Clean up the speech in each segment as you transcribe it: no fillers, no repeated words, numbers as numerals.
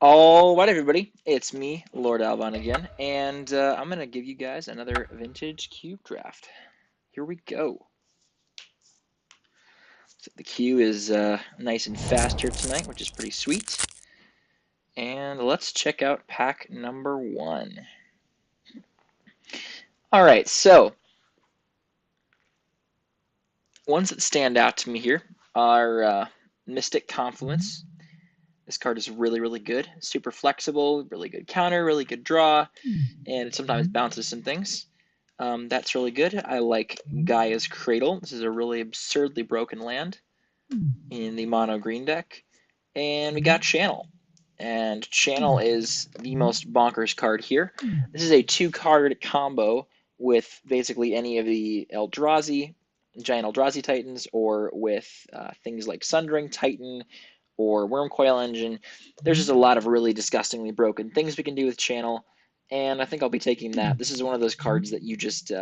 All right, everybody, it's me, Lord Alvon again, and I'm going to give you guys another vintage cube draft. Here we go. So the queue is nice and fast here tonight, which is pretty sweet. And let's check out pack number 1. All right, so ones that stand out to me here are Mystic Confluence. This card is really, really good. Super flexible, really good counter, really good draw, and it sometimes bounces some things. That's really good. I like Gaia's Cradle. This is a really absurdly broken land in the mono green deck. And we got Channel. And Channel is the most bonkers card here. This is a 2-card combo with basically any of the Eldrazi, Giant Eldrazi Titans, or with things like Sundering Titan or Wormcoil Engine. There's just a lot of really disgustingly broken things we can do with Channel, and I think I'll be taking that. This is one of those cards that you just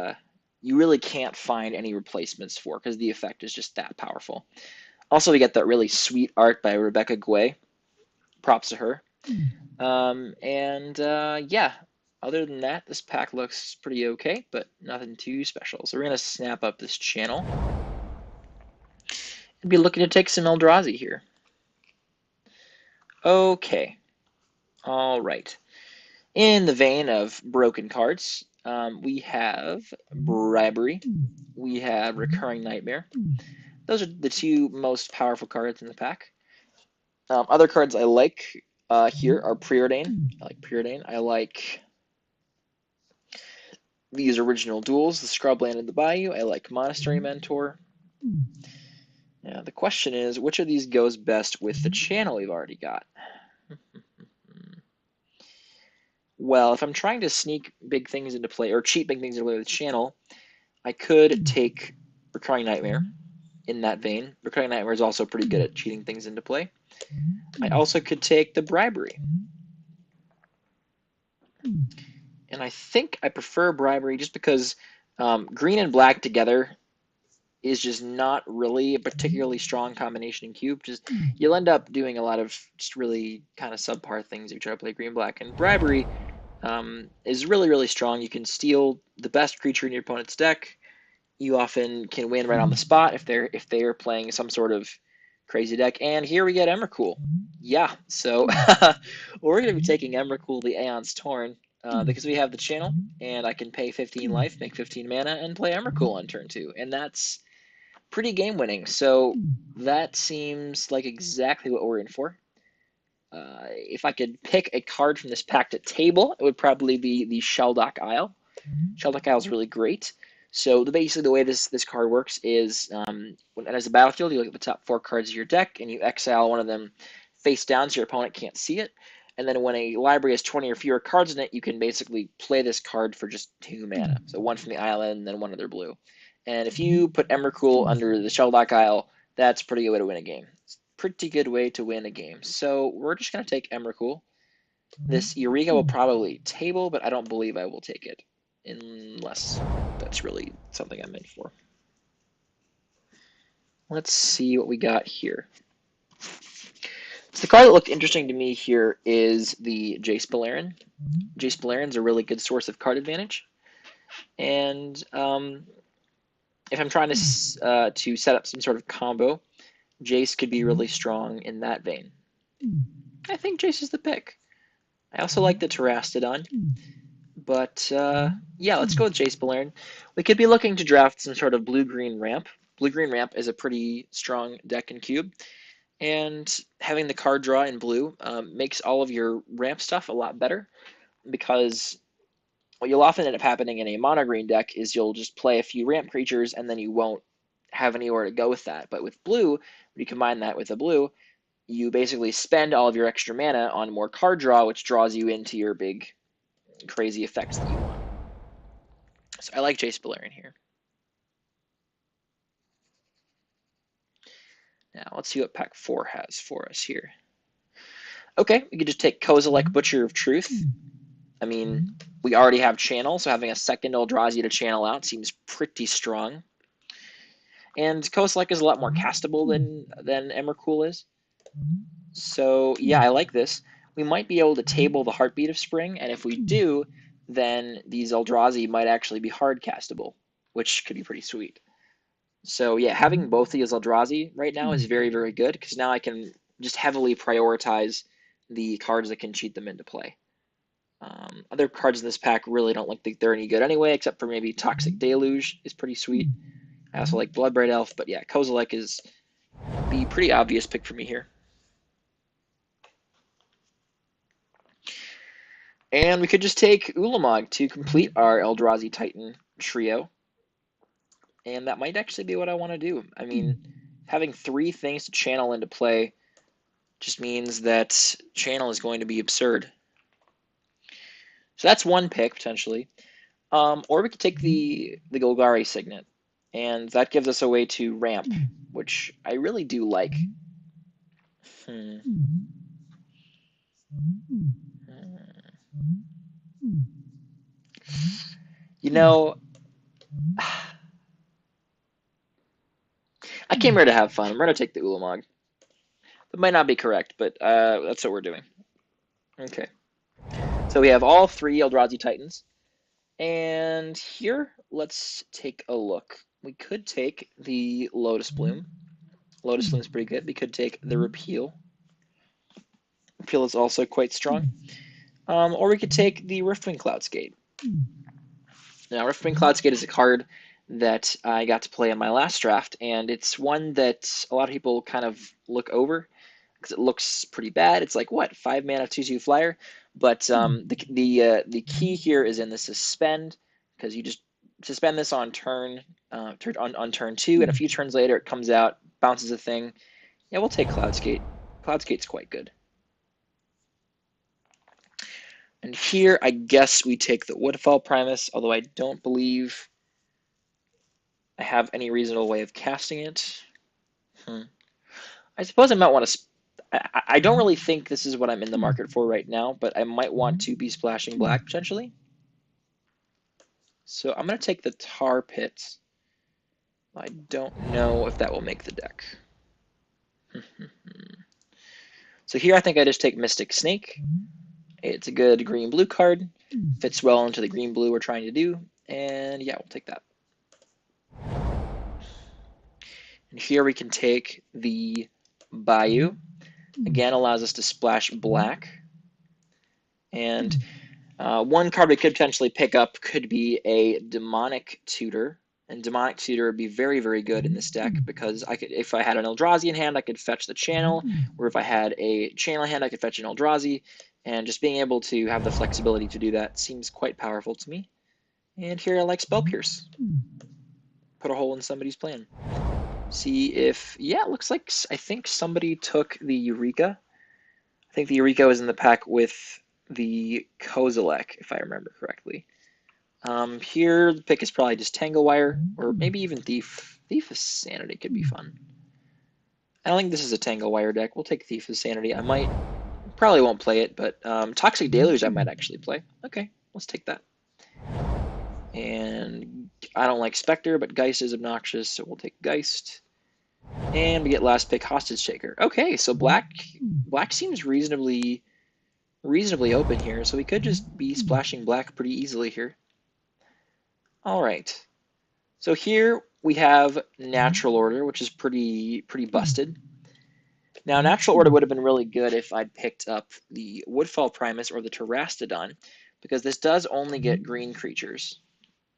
you really can't find any replacements for because the effect is just that powerful. Also, we get that really sweet art by Rebecca Guay. Props to her. Yeah, other than that, this pack looks pretty okay, but nothing too special. So we're going to snap up this Channel and be looking to take some Eldrazi here. Okay. All right. In the vein of broken cards, we have Bribery. We have Recurring Nightmare. Those are the 2 most powerful cards in the pack. Other cards I like here are Preordain. I like Preordain. I like these original duels, the Scrubland and the Bayou. I like Monastery Mentor. Now, the question is, which of these goes best with the Channel we've already got? Well, if I'm trying to sneak big things into play, or cheat big things into play with the Channel, I could take Recurring Nightmare in that vein. Recurring Nightmare is also pretty good at cheating things into play. I also could take the Bribery. And I think I prefer Bribery just because green and black together is just not really a particularly strong combination in cube. Just you'll end up doing a lot of just really kind of subpar things if you try to play green-black. And Bribery is really, really strong. You can steal the best creature in your opponent's deck. You often can win right on the spot if they're playing some sort of crazy deck. And here we get Emrakul. Yeah, so we're going to be taking Emrakul, the Aeon's Torn, because we have the Channel, and I can pay 15 life, make 15 mana, and play Emrakul on turn 2. And that's pretty game winning. So that seems like exactly what we're in for. If I could pick a card from this pack to table, it would probably be the Sheldock Isle. Sheldock Isle is really great. So basically the way this card works is when it enters the battlefield, you look at the top 4 cards of your deck, and you exile one of them face down so your opponent can't see it. And then when a library has 20 or fewer cards in it, you can basically play this card for just 2 mana. So 1 from the island and then 1 other blue. And if you put Emrakul under the Sheldock Isle, that's a pretty good way to win a game. It's a pretty good way to win a game. So we're just going to take Emrakul. This Eureka will probably table, but I don't believe I will take it. Unless that's really something I'm in for. Let's see what we got here. So the card that looked interesting to me here is the Jace Beleren. Jace Beleren's a really good source of card advantage. And if I'm trying to set up some sort of combo, Jace could be really strong in that vein. I think Jace is the pick. I also like the Terastodon. But yeah, let's go with Jace Beleren. We could be looking to draft some sort of blue-green ramp. Blue-green ramp is a pretty strong deck in cube. And having the card draw in blue makes all of your ramp stuff a lot better because what you'll often end up happening in a mono green deck is you'll just play a few ramp creatures and then you won't have anywhere to go with that. But with blue, when you combine that with a blue, you basically spend all of your extra mana on more card draw, which draws you into your big crazy effects that you want. So I like Jace Beleren here. Now let's see what pack 4 has for us here. Okay, we could just take Kozilek, Butcher of Truth. I mean, we already have Channel, so having a second Eldrazi to channel out seems pretty strong. And Kozilek is a lot more castable than Emrakul is. So yeah, I like this. we might be able to table the Heartbeat of Spring, and if we do, then these Eldrazi might actually be hard castable, which could be pretty sweet. So yeah, having both these Eldrazi right now is very, very good, because now I can just heavily prioritize the cards that can cheat them into play. Other cards in this pack really don't look like they're any good anyway, except for maybe Toxic Deluge is pretty sweet. I also like Bloodbraid Elf, but yeah, Kozilek is the pretty obvious pick for me here. And we could just take Ulamog to complete our Eldrazi Titan trio. And that might actually be what I want to do. I mean, having 3 things to channel into play just means that channel is going to be absurd. So that's one pick, potentially. Or we could take the Golgari Signet, and that gives us a way to ramp, which I really do like. Hmm. You know, I came here to have fun. I'm going to take the Ulamog. That might not be correct, but that's what we're doing. Okay. So we have all 3 Eldrazi Titans. And here, let's take a look. We could take the Lotus Bloom. Lotus Bloom's pretty good. We could take the Repeal. Repeal is also quite strong. Or we could take the Riftwing Cloudscape. Now, Riftwing Cloudscape is a card that I got to play in my last draft, and it's one that a lot of people kind of look over because it looks pretty bad. It's like, what, 5 mana, 2/2 flyer? But the key here is in the suspend, because you just suspend this on turn on turn 2, and a few turns later it comes out, bounces a thing. Yeah, we'll take Cloudskate. Cloudskate's quite good. And here, I guess we take the Woodfall Primus, although I don't believe I have any reasonable way of casting it. I suppose I might want to. I don't really think this is what I'm in the market for right now, but I might want to be splashing black potentially. So I'm going to take the Tar Pit. I don't know if that will make the deck. So here I think I just take Mystic Snake. It's a good green-blue card. Fits well into the green-blue we're trying to do. And yeah, we'll take that. And here we can take the Bayou. Again, allows us to splash black. And one card we could potentially pick up could be a Demonic Tutor. And Demonic Tutor would be very, very good in this deck, because I could, if I had an Eldrazi in hand, I could fetch the channel, or if I had a channel in hand, I could fetch an Eldrazi. And just being able to have the flexibility to do that seems quite powerful to me. And here I like Spell Pierce. Put a hole in somebody's plan. See if, yeah, it looks like, I think somebody took the Eureka. I think the Eureka was in the pack with the Kozilek, if I remember correctly. Here, the pick is probably just Tanglewire, or maybe even Thief. Thief of Sanity could be fun. I don't think this is a Tanglewire deck. We'll take Thief of Sanity. Probably won't play it, but Toxic Deluge I might actually play. Okay, let's take that. And I don't like Spectre, but Geist is obnoxious, so we'll take Geist. And we get last pick, Hostage Shaker. Okay, so black seems reasonably open here, so we could just be splashing black pretty easily here. All right. So here we have Natural Order, which is pretty busted. Now, Natural Order would have been really good if I'd picked up the Woodfall Primus or the Terastodon, because this does only get green creatures.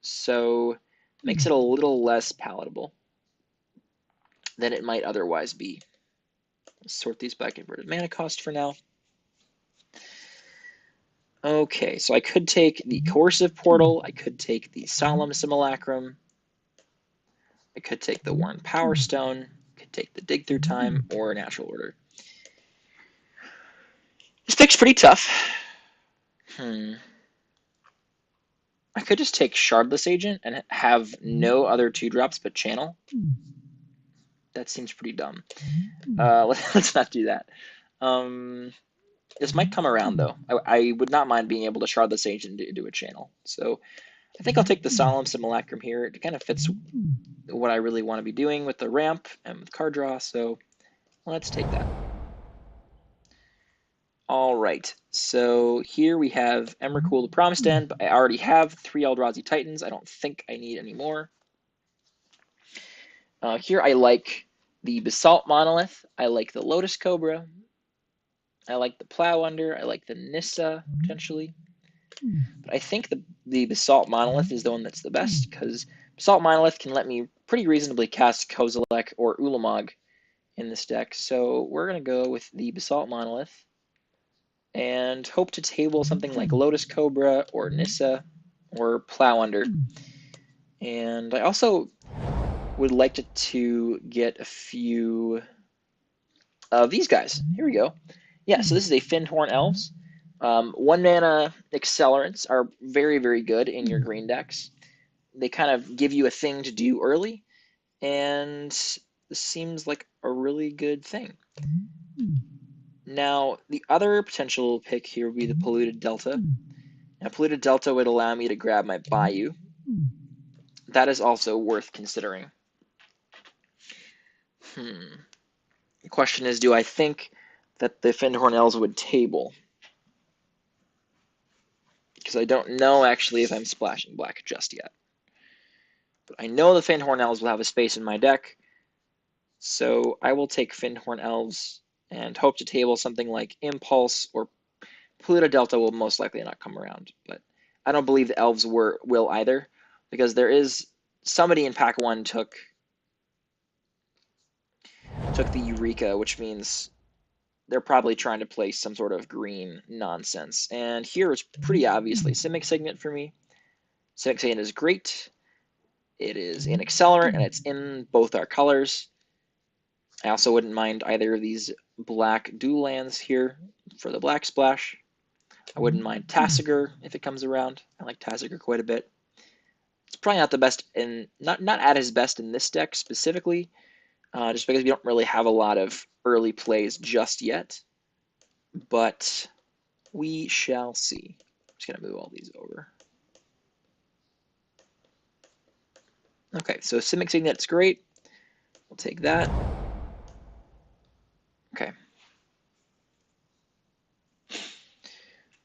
So it makes it a little less palatable than it might otherwise be. Let's sort these by converted mana cost for now. Okay, so I could take the Coercive Portal, I could take the Solemn Simulacrum, I could take the Worn Power Stone, I could take the Dig Through Time, or Natural Order. This pick's pretty tough. I could just take Shardless Agent and have no other 2-drops but channel. That seems pretty dumb. Let's not do that. This might come around, though. I would not mind being able to Shardless Agent into a channel. So I think I'll take the Solemn Simulacrum here. It kind of fits what I really want to be doing with the ramp and with card draw, so let's take that. All right, so here we have Emrakul the Promised End, but I already have 3 Eldrazi Titans. I don't think I need any more. Here I like the Basalt Monolith. I like the Lotus Cobra. I like the Plow Under. I like the Nissa, potentially. But I think the Basalt Monolith is the one that's the best, because Basalt Monolith can let me pretty reasonably cast Kozilek or Ulamog in this deck. So we're going to go with the Basalt Monolith and hope to table something like Lotus Cobra or Nissa or Plow Under. And I also would like to get a few of these guys. Here we go. Yeah, so this is a Fyndhorn Elves. 1 mana accelerants are very, very good in your green decks. They kind of give you a thing to do early, and this seems like a really good thing. Now, the other potential pick here would be the Polluted Delta. Now, Polluted Delta would allow me to grab my Bayou. That is also worth considering. The question is, do I think that the Fyndhorn Elves would table? Because I don't know, actually, if I'm splashing black just yet. But I know the Fyndhorn Elves will have a space in my deck, so I will take Fyndhorn Elves and hope to table something like Impulse, or Polluted Delta will most likely not come around. But I don't believe the Elves will either, because there is somebody in pack 1 took the Eureka, which means they're probably trying to play some sort of green nonsense. And here it's pretty obviously Simic Signet for me. Simic Signet is great. It is an accelerant, and it's in both our colors. I also wouldn't mind either of these black dual lands here for the black splash. I wouldn't mind Tasigur if it comes around. I like Tasigur quite a bit. It's probably not the best, and not at his best in this deck specifically, just because we don't really have a lot of early plays just yet. But we shall see. I'm just going to move all these over. Okay, so Simic Signet's great. We'll take that. Okay.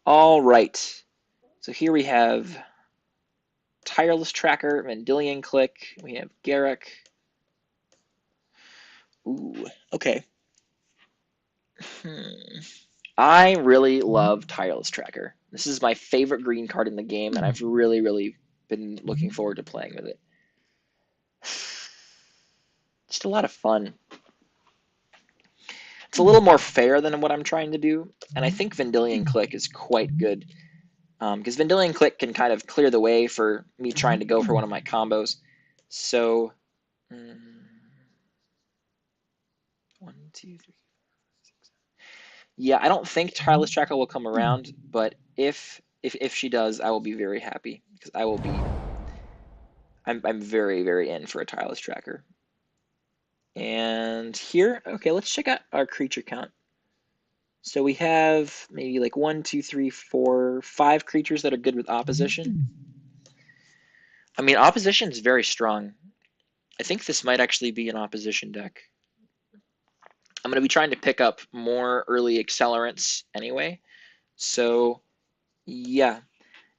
All right. So here we have Tireless Tracker, Vendilion Click. We have Garruk. Ooh, okay. I really love Tireless Tracker. This is my favorite green card in the game, and I've really, really been looking forward to playing with it. Just a lot of fun. It's a little more fair than what I'm trying to do, and I think Vendilion Click is quite good, because Vendilion Click can kind of clear the way for me trying to go for one of my combos. So, 1, 2, 3, 4, 5, 6. Yeah, I don't think Tireless Tracker will come around, but if she does, I will be very happy, because I will be. I'm very, very in for a Tireless Tracker. And here, okay, let's check out our creature count. So we have maybe like 1, 2, 3, 4, 5 creatures that are good with opposition. I mean, opposition is very strong. I think this might actually be an opposition deck. I'm going to be trying to pick up more early accelerants anyway. So, yeah.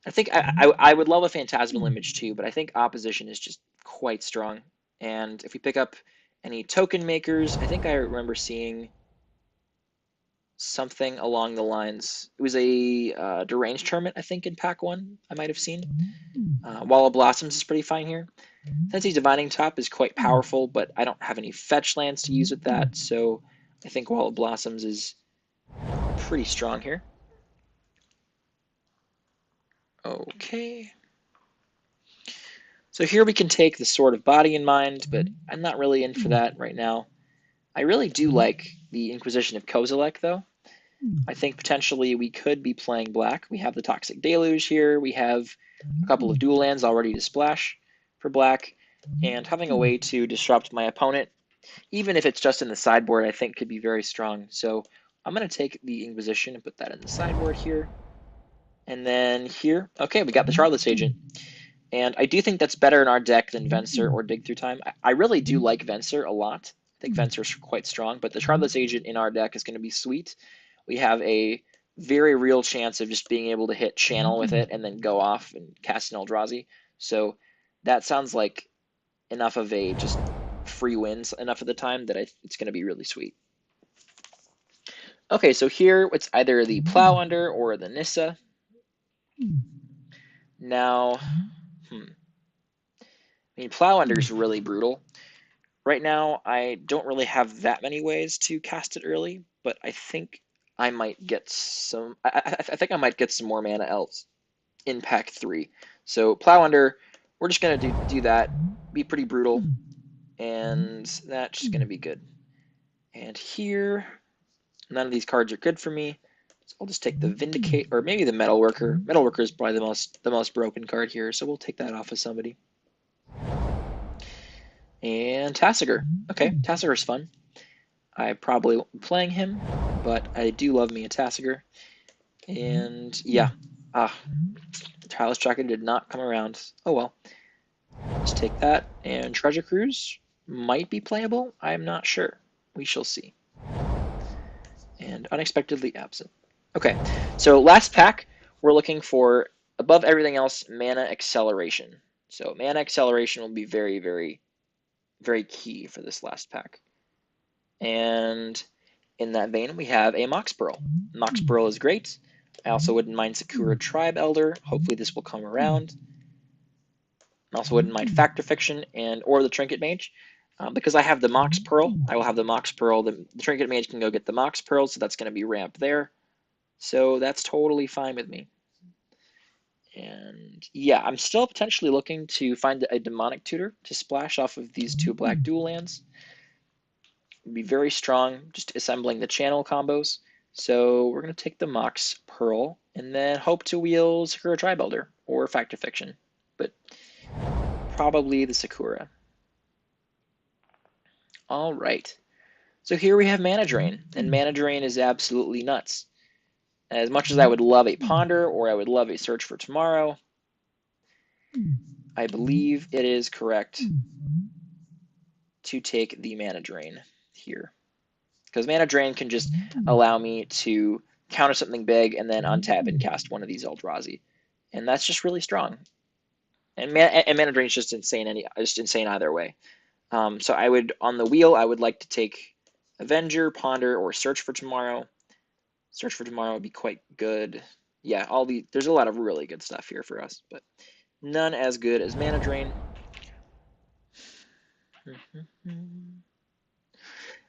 I think I would love a Phantasmal Image too, but I think opposition is just quite strong. And if we pick up any token makers, I think I remember seeing something along the lines. It was a Deranged Tournament, I think, in pack 1 I might have seen. Wall of Blossoms is pretty fine here. Sensei's Divining Top is quite powerful, but I don't have any fetch lands to use with that, so I think Wall of Blossoms is pretty strong here. Okay. So here we can take the Sword of Body in mind, but I'm not really in for that right now. I really do like the Inquisition of Kozilek, though. I think potentially we could be playing black. We have the Toxic Deluge here. We have a couple of dual lands already to splash for black. And having a way to disrupt my opponent, even if it's just in the sideboard, I think could be very strong. So I'm going to take the Inquisition and put that in the sideboard here. And then here, okay, we got the Charlotte's Agent. And I do think that's better in our deck than Venser or Dig Through Time. I really do like Venser a lot. I think Venser's quite strong, but the Charlotte's Agent in our deck is going to be sweet. We have a very real chance of just being able to hit channel with it and then go off and cast an Eldrazi. So that sounds like enough of a just free wins enough of the time that it's going to be really sweet. Okay, so here it's either the Plow Under or the Nissa. Now, I mean, Plow Under is really brutal. Right now, I don't really have that many ways to cast it early, but I think I might get some. I think I might get some more mana elves in pack 3. So Plow Under, we're just gonna do that, be pretty brutal, and that's just gonna be good. And here, none of these cards are good for me, so I'll just take the Vindicate, or maybe the Metalworker. Metalworker is probably the most broken card here, so we'll take that off of somebody. And Tasigur. Okay, Tasigur's fun. I probably won't be playing him, but I do love me a Tasigur. And yeah, Tireless Tracker did not come around. Oh well. Let's take that. And Treasure Cruise might be playable. I'm not sure. We shall see. And Unexpectedly Absent. Okay, so last pack, we're looking for, above everything else, Mana Acceleration. So Mana Acceleration will be very, very, very key for this last pack. And in that vein, we have a Mox Pearl. Mox Pearl is great. I also wouldn't mind Sakura Tribe Elder. Hopefully this will come around. I also wouldn't mind Fact or Fiction and or the Trinket Mage. Because I have the Mox Pearl, I will have the Mox Pearl. The Trinket Mage can go get the Mox Pearl, so that's going to be ramp there. So that's totally fine with me. And yeah, I'm still potentially looking to find a Demonic Tutor to splash off of these 2 black dual lands. It'd be very strong, just assembling the channel combos. So we're going to take the Mox Pearl and then hope to wheel Sakura Tribe Elder or Fact or Fiction, but probably the Sakura. All right. So here we have Mana Drain, and Mana Drain is absolutely nuts. As much as I would love a Ponder or I would love a Search for Tomorrow, I believe it is correct to take the Mana Drain here. Because Mana Drain can just allow me to counter something big and then untap and cast one of these Eldrazi. And that's just really strong. And Mana Drain is just insane either way. So I would, on the wheel, I would like to take Avenger, Ponder, or Search for Tomorrow. Search for Tomorrow would be quite good. Yeah, there's a lot of really good stuff here for us, but none as good as Mana Drain.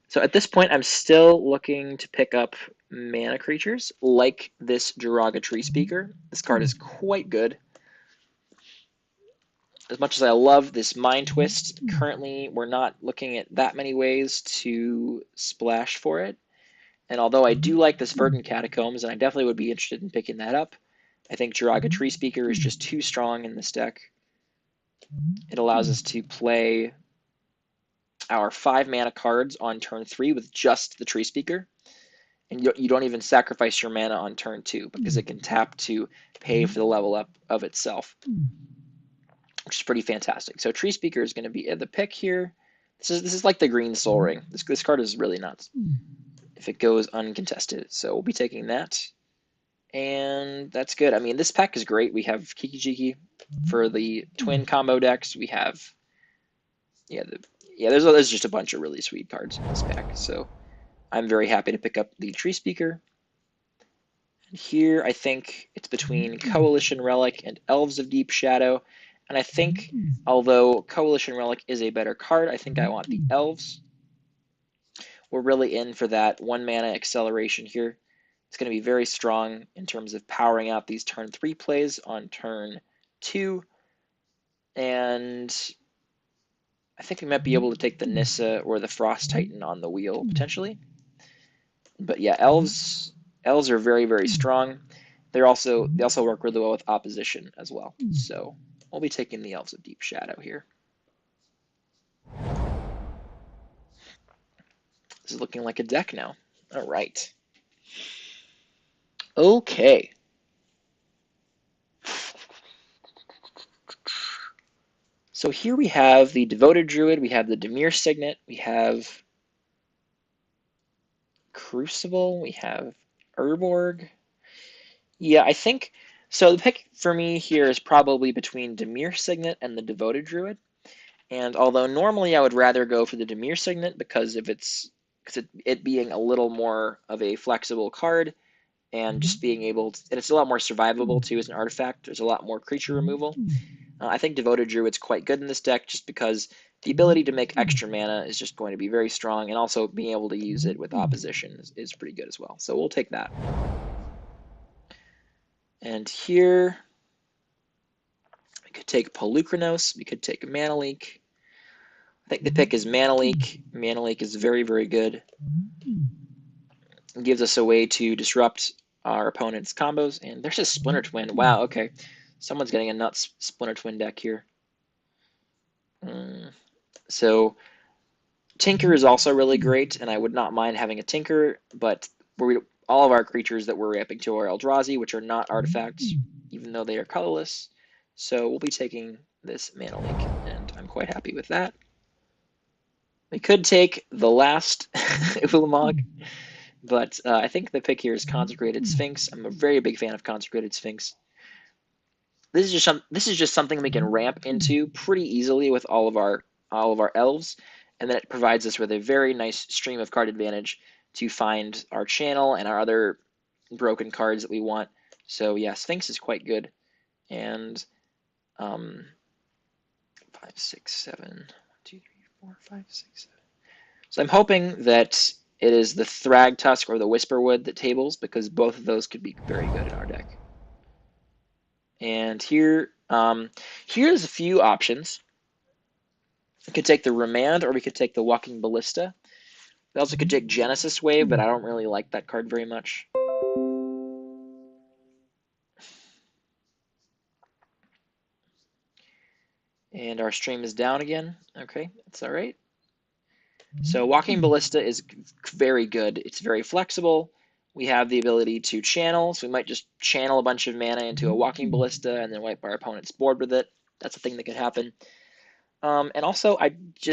So at this point, I'm still looking to pick up mana creatures like this Jiraga Tree Speaker. This card is quite good. As much as I love this Mind Twist, currently we're not looking at that many ways to splash for it. And although I do like this Verdant Catacombs, and I definitely would be interested in picking that up, I think Jiraga Tree Speaker is just too strong in this deck. It allows us to play our 5 mana cards on turn 3 with just the Tree Speaker. And you don't even sacrifice your mana on turn 2 because it can tap to pay for the level up of itself, which is pretty fantastic. So Tree Speaker is going to be the pick here. This is like the green Soul Ring. This card is really nuts if it goes uncontested. So we'll be taking that. And that's good. I mean, this pack is great. We have Kiki Jiki for the twin combo decks. We have, there's just a bunch of really sweet cards in this pack. So I'm very happy to pick up the Tree Speaker. And here I think it's between Coalition Relic and Elves of Deep Shadow. And I think, although Coalition Relic is a better card, I think I want the Elves. We're really in for that 1 mana acceleration here. It's going to be very strong in terms of powering out these turn 3 plays on turn 2. And I think we might be able to take the Nissa or the Frost Titan on the wheel, potentially. But yeah, Elves are very, very strong. They also work really well with opposition as well. So we'll be taking the Elves of Deep Shadow here. This is looking like a deck now. All right. Okay. So here we have the Devoted Druid, we have the Dimir Signet, we have Crucible, we have Urborg. Yeah, I think so. The pick for me here is probably between Demir Signet and the Devoted Druid. And although normally I would rather go for the Demir Signet because if it's because it being a little more of a flexible card and just being able to, and it's a lot more survivable too as an artifact. There's a lot more creature removal. I think Devoted Druid's quite good in this deck just because the ability to make extra mana is just going to be very strong, and also being able to use it with opposition is pretty good as well. So we'll take that. And here we could take Polukranos, we could take Mana Leak. I think the pick is Mana Leak. Mana Leak is very, very good. It gives us a way to disrupt our opponent's combos. And there's a Splinter Twin. Wow, okay. Someone's getting a nuts Splinter Twin deck here. So Tinker is also really great, and I would not mind having a Tinker, but all of our creatures that we're ramping to are Eldrazi, which are not artifacts, even though they are colorless. So we'll be taking this Mana Leak, and I'm quite happy with that. We could take the last Ulamog, but I think the pick here is Consecrated Sphinx. I'm a very big fan of Consecrated Sphinx. This is just something we can ramp into pretty easily with all of our elves, and then it provides us with a very nice stream of card advantage to find our channel and our other broken cards that we want. So yeah, Sphinx is quite good. And 5, 6, 7, 1, 2, 3, 4, 5, 6, 7. So I'm hoping that it is the Thragtusk or the Whisperwood that tables, because both of those could be very good in our deck. And here's a few options. We could take the Remand, or we could take the Walking Ballista. We also could take Genesis Wave, but I don't really like that card very much. And our stream is down again. Okay, that's all right. So Walking Ballista is very good. It's very flexible. We have the ability to channel, so we might just channel a bunch of mana into a Walking Ballista and then wipe our opponent's board with it. That's a thing that could happen. And also,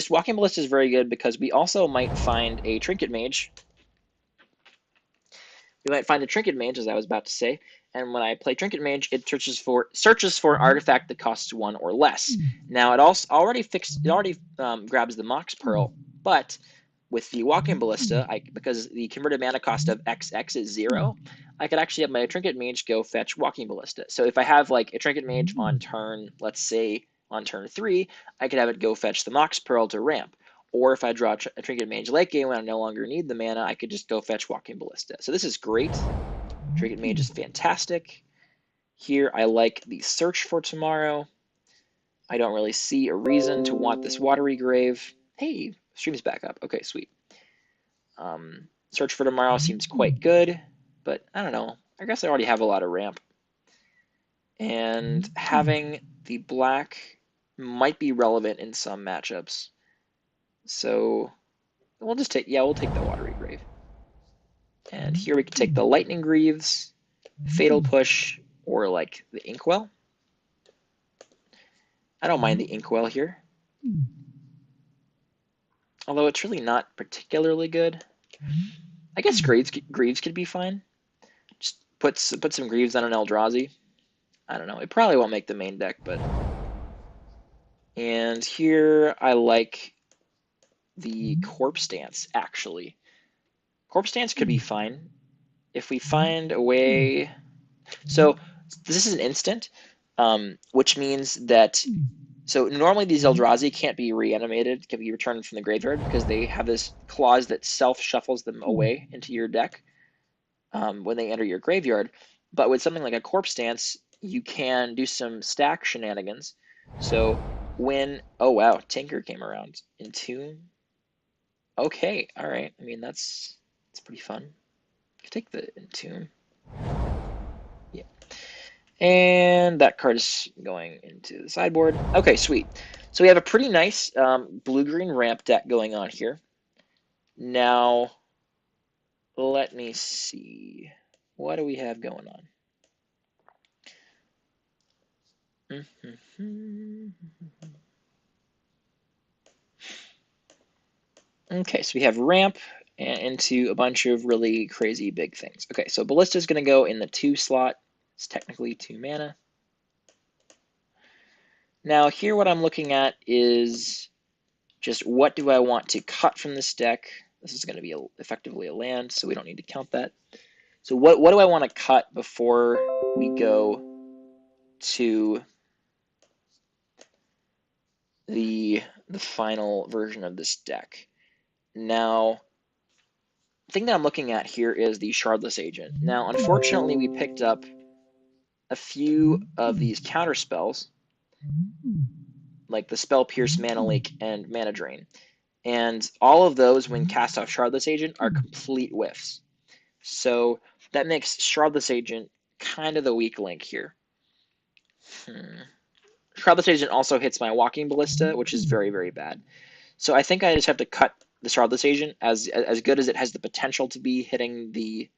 Walking Ballista is very good because we also might find a Trinket Mage. We might find a Trinket Mage, as I was about to say, and when I play Trinket Mage, it searches for an artifact that costs 1 or less. Now it already grabs the Mox Pearl, but with the Walking Ballista, because the converted mana cost of XX is 0, I could actually have my Trinket Mage go fetch Walking Ballista. So if I have like a Trinket Mage on turn, let's say on turn 3, I could have it go fetch the Mox Pearl to ramp. Or if I draw a Trinket Mage late game when I no longer need the mana, I could just go fetch Walking Ballista. So this is great. Trinket Mage is fantastic. Here I like the Search for Tomorrow. I don't really see a reason to want this Watery Grave. Hey, stream's back up. Okay, sweet. Search for Tomorrow seems quite good, but I don't know. I guess I already have a lot of ramp. And having the black might be relevant in some matchups. So we'll take the Watery Grave. And here we can take the Lightning Greaves, Fatal Push, or like the Inkwell. I don't mind the Inkwell here. Although it's really not particularly good. I guess Greaves could be fine. Just put some Greaves on an Eldrazi. I don't know. It probably won't make the main deck, but... And here I like the Corpse Dance, actually. Corpse Dance could be fine. If we find a way... So, this is an instant, which means that... So normally these Eldrazi can't be reanimated, can be returned from the graveyard, because they have this clause that self-shuffles them away into your deck when they enter your graveyard. But with something like a Corpse Dance, you can do some stack shenanigans. So when... Oh wow, Tinker came around. Entomb? Okay, alright. I mean, that's pretty fun. You can take the Entomb. Yeah. And that card is going into the sideboard. Okay, sweet. So we have a pretty nice blue-green ramp deck going on here. Now, let me see. What do we have going on? Okay, so we have ramp into a bunch of really crazy big things. Okay, so Ballista is going to go in the 2 slot. It's technically 2 mana. Now here what I'm looking at is just what do I want to cut from this deck. This is going to be effectively a land, so we don't need to count that. So what do I want to cut before we go to the final version of this deck? Now, the thing that I'm looking at here is the Shardless Agent. Now, unfortunately, we picked up a few of these counter spells, like the Spell Pierce, Mana Leak, and Mana Drain. And all of those, when cast off Shardless Agent, are complete whiffs. So that makes Shardless Agent kind of the weak link here. Shardless Agent also hits my Walking Ballista, which is very, very bad. So I think I just have to cut the Shardless Agent. As good as it has the potential to be hitting the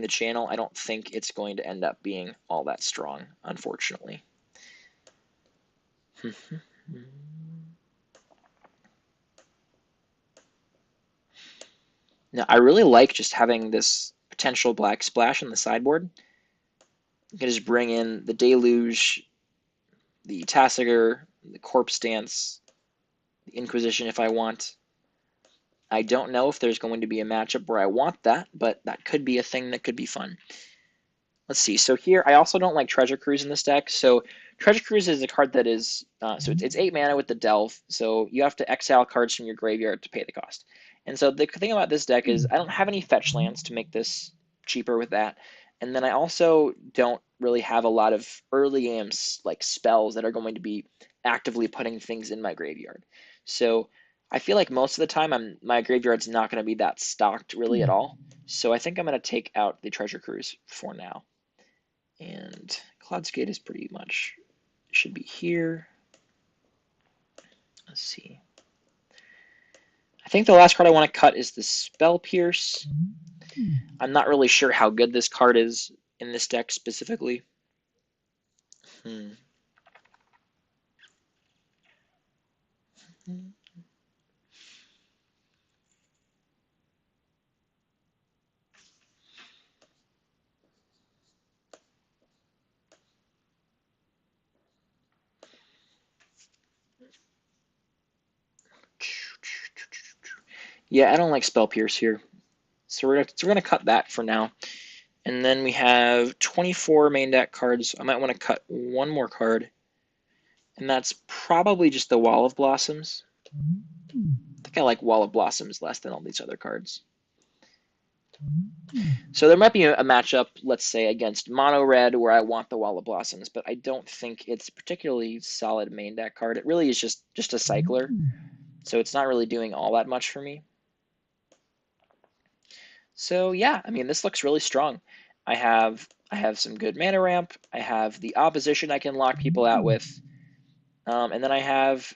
channel, I don't think it's going to end up being all that strong, unfortunately. Now, I really like just having this potential black splash on the sideboard. You can just bring in the Deluge, the Tasigur, the Corpse Dance, the Inquisition if I want. I don't know if there's going to be a matchup where I want that, but that could be a thing that could be fun. Let's see. So here, I also don't like Treasure Cruise in this deck. So Treasure Cruise is a card that is, so it's 8 mana with the Delve. So you have to exile cards from your graveyard to pay the cost. And so the thing about this deck is I don't have any fetch lands to make this cheaper with that. And then I also don't really have a lot of early game like spells that are going to be actively putting things in my graveyard. So I feel like most of the time my graveyard's not going to be that stocked really at all. So I think I'm going to take out the Treasure Cruise for now. And Cloudskate is pretty much, should be here. Let's see. I think the last card I want to cut is the Spell Pierce. I'm not really sure how good this card is in this deck specifically. Yeah, I don't like Spell Pierce here. So we're gonna cut that for now. And then we have 24 main deck cards. I might want to cut one more card. And that's probably just the Wall of Blossoms. I think I like Wall of Blossoms less than all these other cards. So there might be a matchup, let's say, against Mono Red where I want the Wall of Blossoms, but I don't think it's a particularly solid main deck card. It really is just a cycler, so it's not really doing all that much for me. So yeah, I mean, this looks really strong. I have some good mana ramp. I have the opposition I can lock people out with, and then I have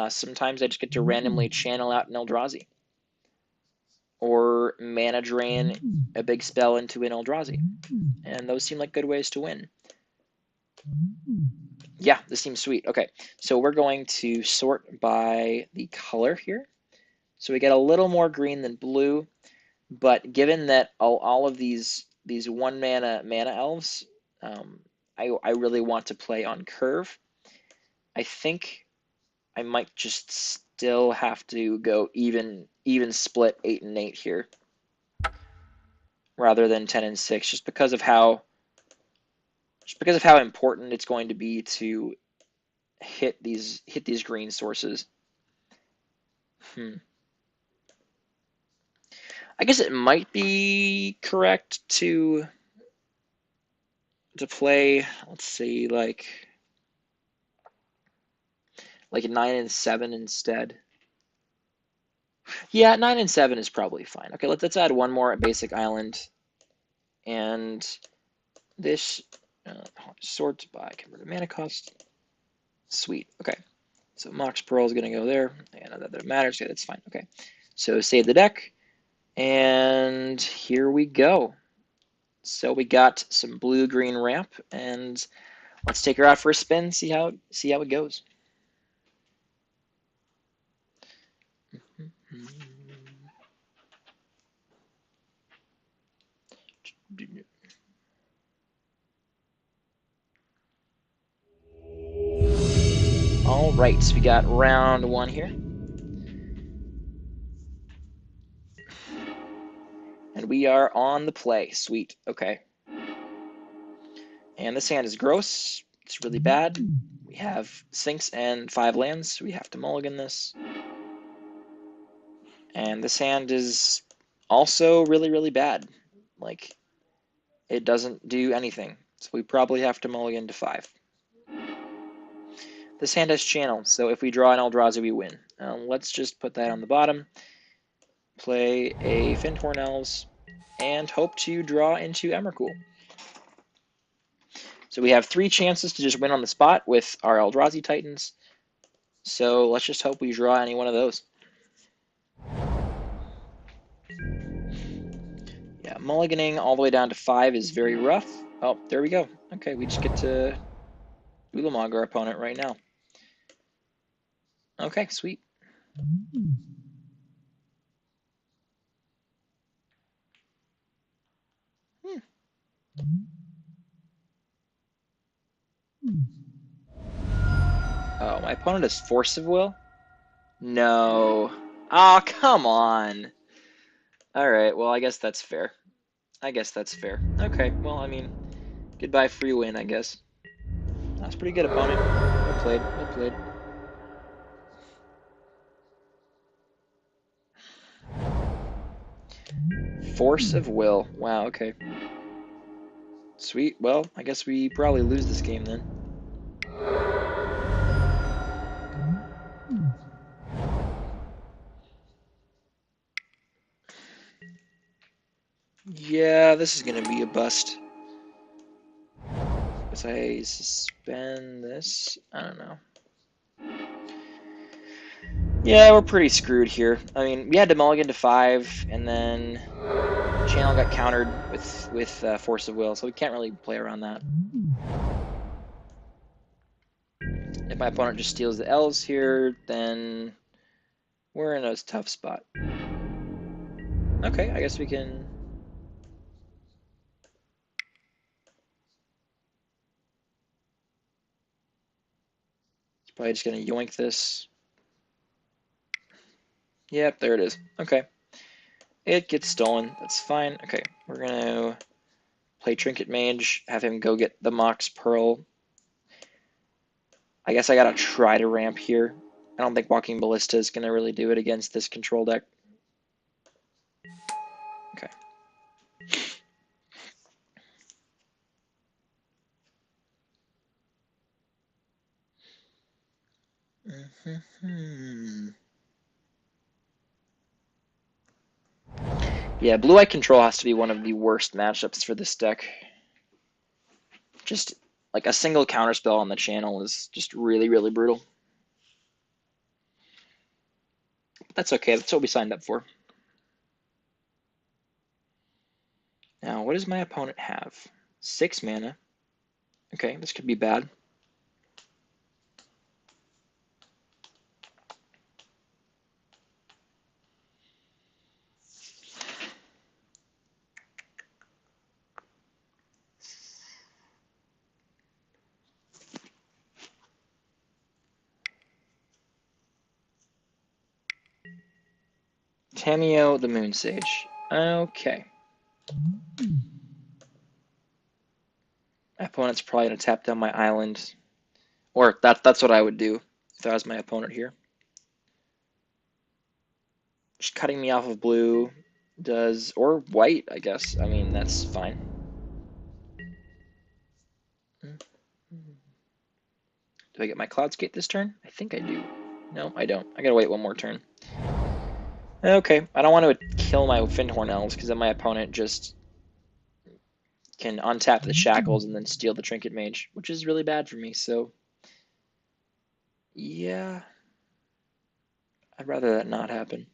sometimes I just get to randomly channel out an Eldrazi or mana drain a big spell into an Eldrazi, and those seem like good ways to win. Yeah, this seems sweet. Okay, so we're going to sort by the color here. So we get a little more green than blue, but given that all of these 1 mana elves, I really want to play on curve. I think I might just still have to go even split 8 and 8 here, rather than 10 and 6, just because of how important it's going to be to hit these green sources. I guess it might be correct to play, let's see, like 9 and 7 instead. Yeah, 9 and 7 is probably fine. Okay, let's add one more basic island, and this sorts by converted mana cost. Sweet. Okay, so Mox Pearl is going to go there. And that matters. Yeah, that's fine. Okay, so save the deck, and here we go. So we got some blue-green ramp, and let's take her out for a spin. See how it goes. All right, so we got round 1 here. And we are on the play. Sweet. Okay. And this hand is gross. It's really bad. We have sinks and 5 lands. We have to mulligan this. And this hand is also really, really bad. Like, it doesn't do anything. So we probably have to mulligan to 5. This hand has channel, so if we draw an Eldrazi, we win. Let's just put that on the bottom. Play a Fyndhorn Elves, and hope to draw into Emrakul. So we have 3 chances to just win on the spot with our Eldrazi Titans. So let's just hope we draw any one of those. Yeah, mulliganing all the way down to 5 is very rough. Oh, there we go. Okay, we just get to Ulamog our opponent right now. Okay, sweet. Oh, my opponent has Force of Will? No. Oh, come on. Alright, well, I guess that's fair. Okay, well, I mean, goodbye free win, I guess. That's pretty good, opponent. Well played, well played. Force of Will. Wow, okay. Sweet, well, I guess we probably lose this game then. Yeah, this is gonna be a bust. Guess I suspend this? I don't know. Yeah, we're pretty screwed here. I mean, we had to mulligan to 5, and then channel got countered with Force of Will, so we can't really play around that. If my opponent just steals the elves here, then we're in a tough spot. Okay, I guess we can... He's probably just going to yoink this. Yep, there it is. Okay. It gets stolen. That's fine. Okay, we're going to play Trinket Mage, have him go get the Mox Pearl. I guess I got to try to ramp here. I don't think Walking Ballista is going to really do it against this control deck. Okay. Yeah, Blue Eye Control has to be one of the worst matchups for this deck. Just like a single counterspell on the channel is just really, really brutal. But that's okay, that's what we signed up for. Now, what does my opponent have? 6 mana. Okay, this could be bad. Tameo the Moon Sage. Okay. My opponent's probably going to tap down my island. Or that's what I would do if I was my opponent here. Just cutting me off of blue does... Or white, I guess. I mean, that's fine. Do I get my Cloudscape this turn? I think I do. No, I don't. I gotta wait one more turn. Okay, I don't want to kill my Fyndhorn Elves because then my opponent just can untap the Shackles and then steal the Trinket Mage, which is really bad for me, so... Yeah... I'd rather that not happen.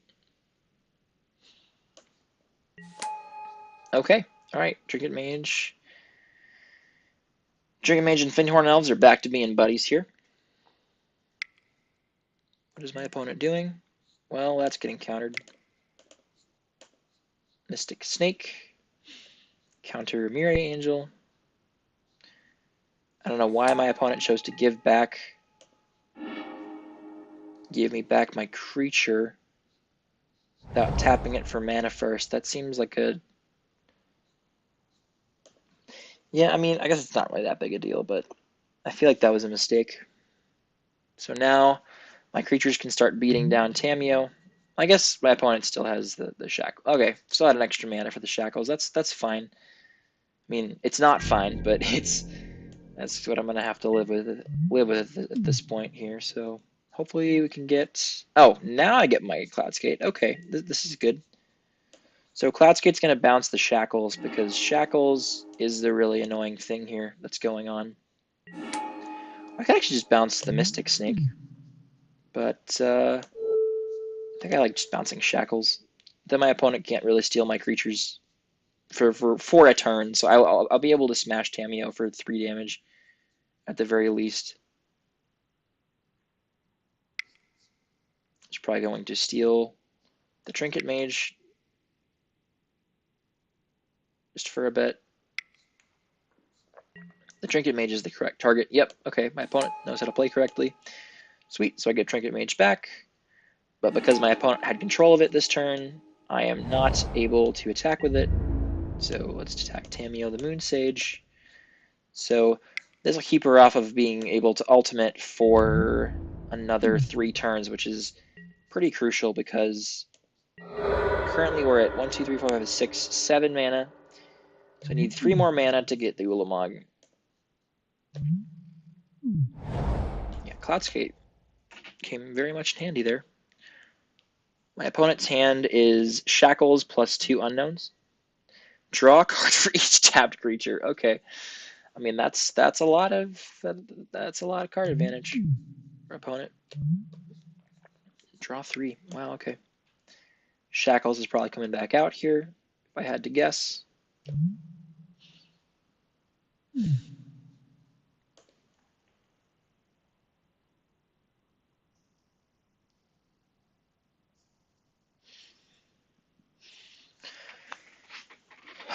Okay, alright, Trinket Mage. Trinket Mage and Fyndhorn Elves are back to being buddies here. What is my opponent doing? Well, that's getting countered. Mystic Snake. Counter Mirror Angel. I don't know why my opponent chose to give back give me back my creature without tapping it for mana first. That seems like a... Yeah, I mean, I guess it's not really that big a deal, but I feel like that was a mistake. So now my creatures can start beating down Tamio. I guess my opponent still has the shackle. Okay, still had an extra mana for the shackles. That's fine. I mean, it's not fine, but that's what I'm gonna have to live with at this point here. So hopefully we can get... Oh, now I get my Cloudskate. Okay, this is good. So Cloudskate's gonna bounce the shackles because shackles is the really annoying thing here that's going on. I could actually just bounce the Mystic Snake, but I think I like just bouncing shackles. Then my opponent can't really steal my creatures for a turn, so I'll be able to smash Tamio for 3 damage at the very least. He's probably going to steal the Trinket Mage just for a bit. The Trinket Mage is the correct target. Yep, okay, my opponent knows how to play correctly. Sweet, so I get Trinket Mage back, but because my opponent had control of it this turn, I am not able to attack with it. So let's attack Tamio the Moon Sage. So this will keep her off of being able to ultimate for another 3 turns, which is pretty crucial because currently we're at 1, 2, 3, 4, 5, 6, 7 mana. So I need 3 more mana to get the Ulamog. Yeah, Cloudskate came very much in handy there. My opponent's hand is Shackles plus 2 unknowns. Draw a card for each tapped creature. Okay, I mean that's a lot of card advantage for opponent. Draw 3. Wow. Okay. Shackles is probably coming back out here, if I had to guess.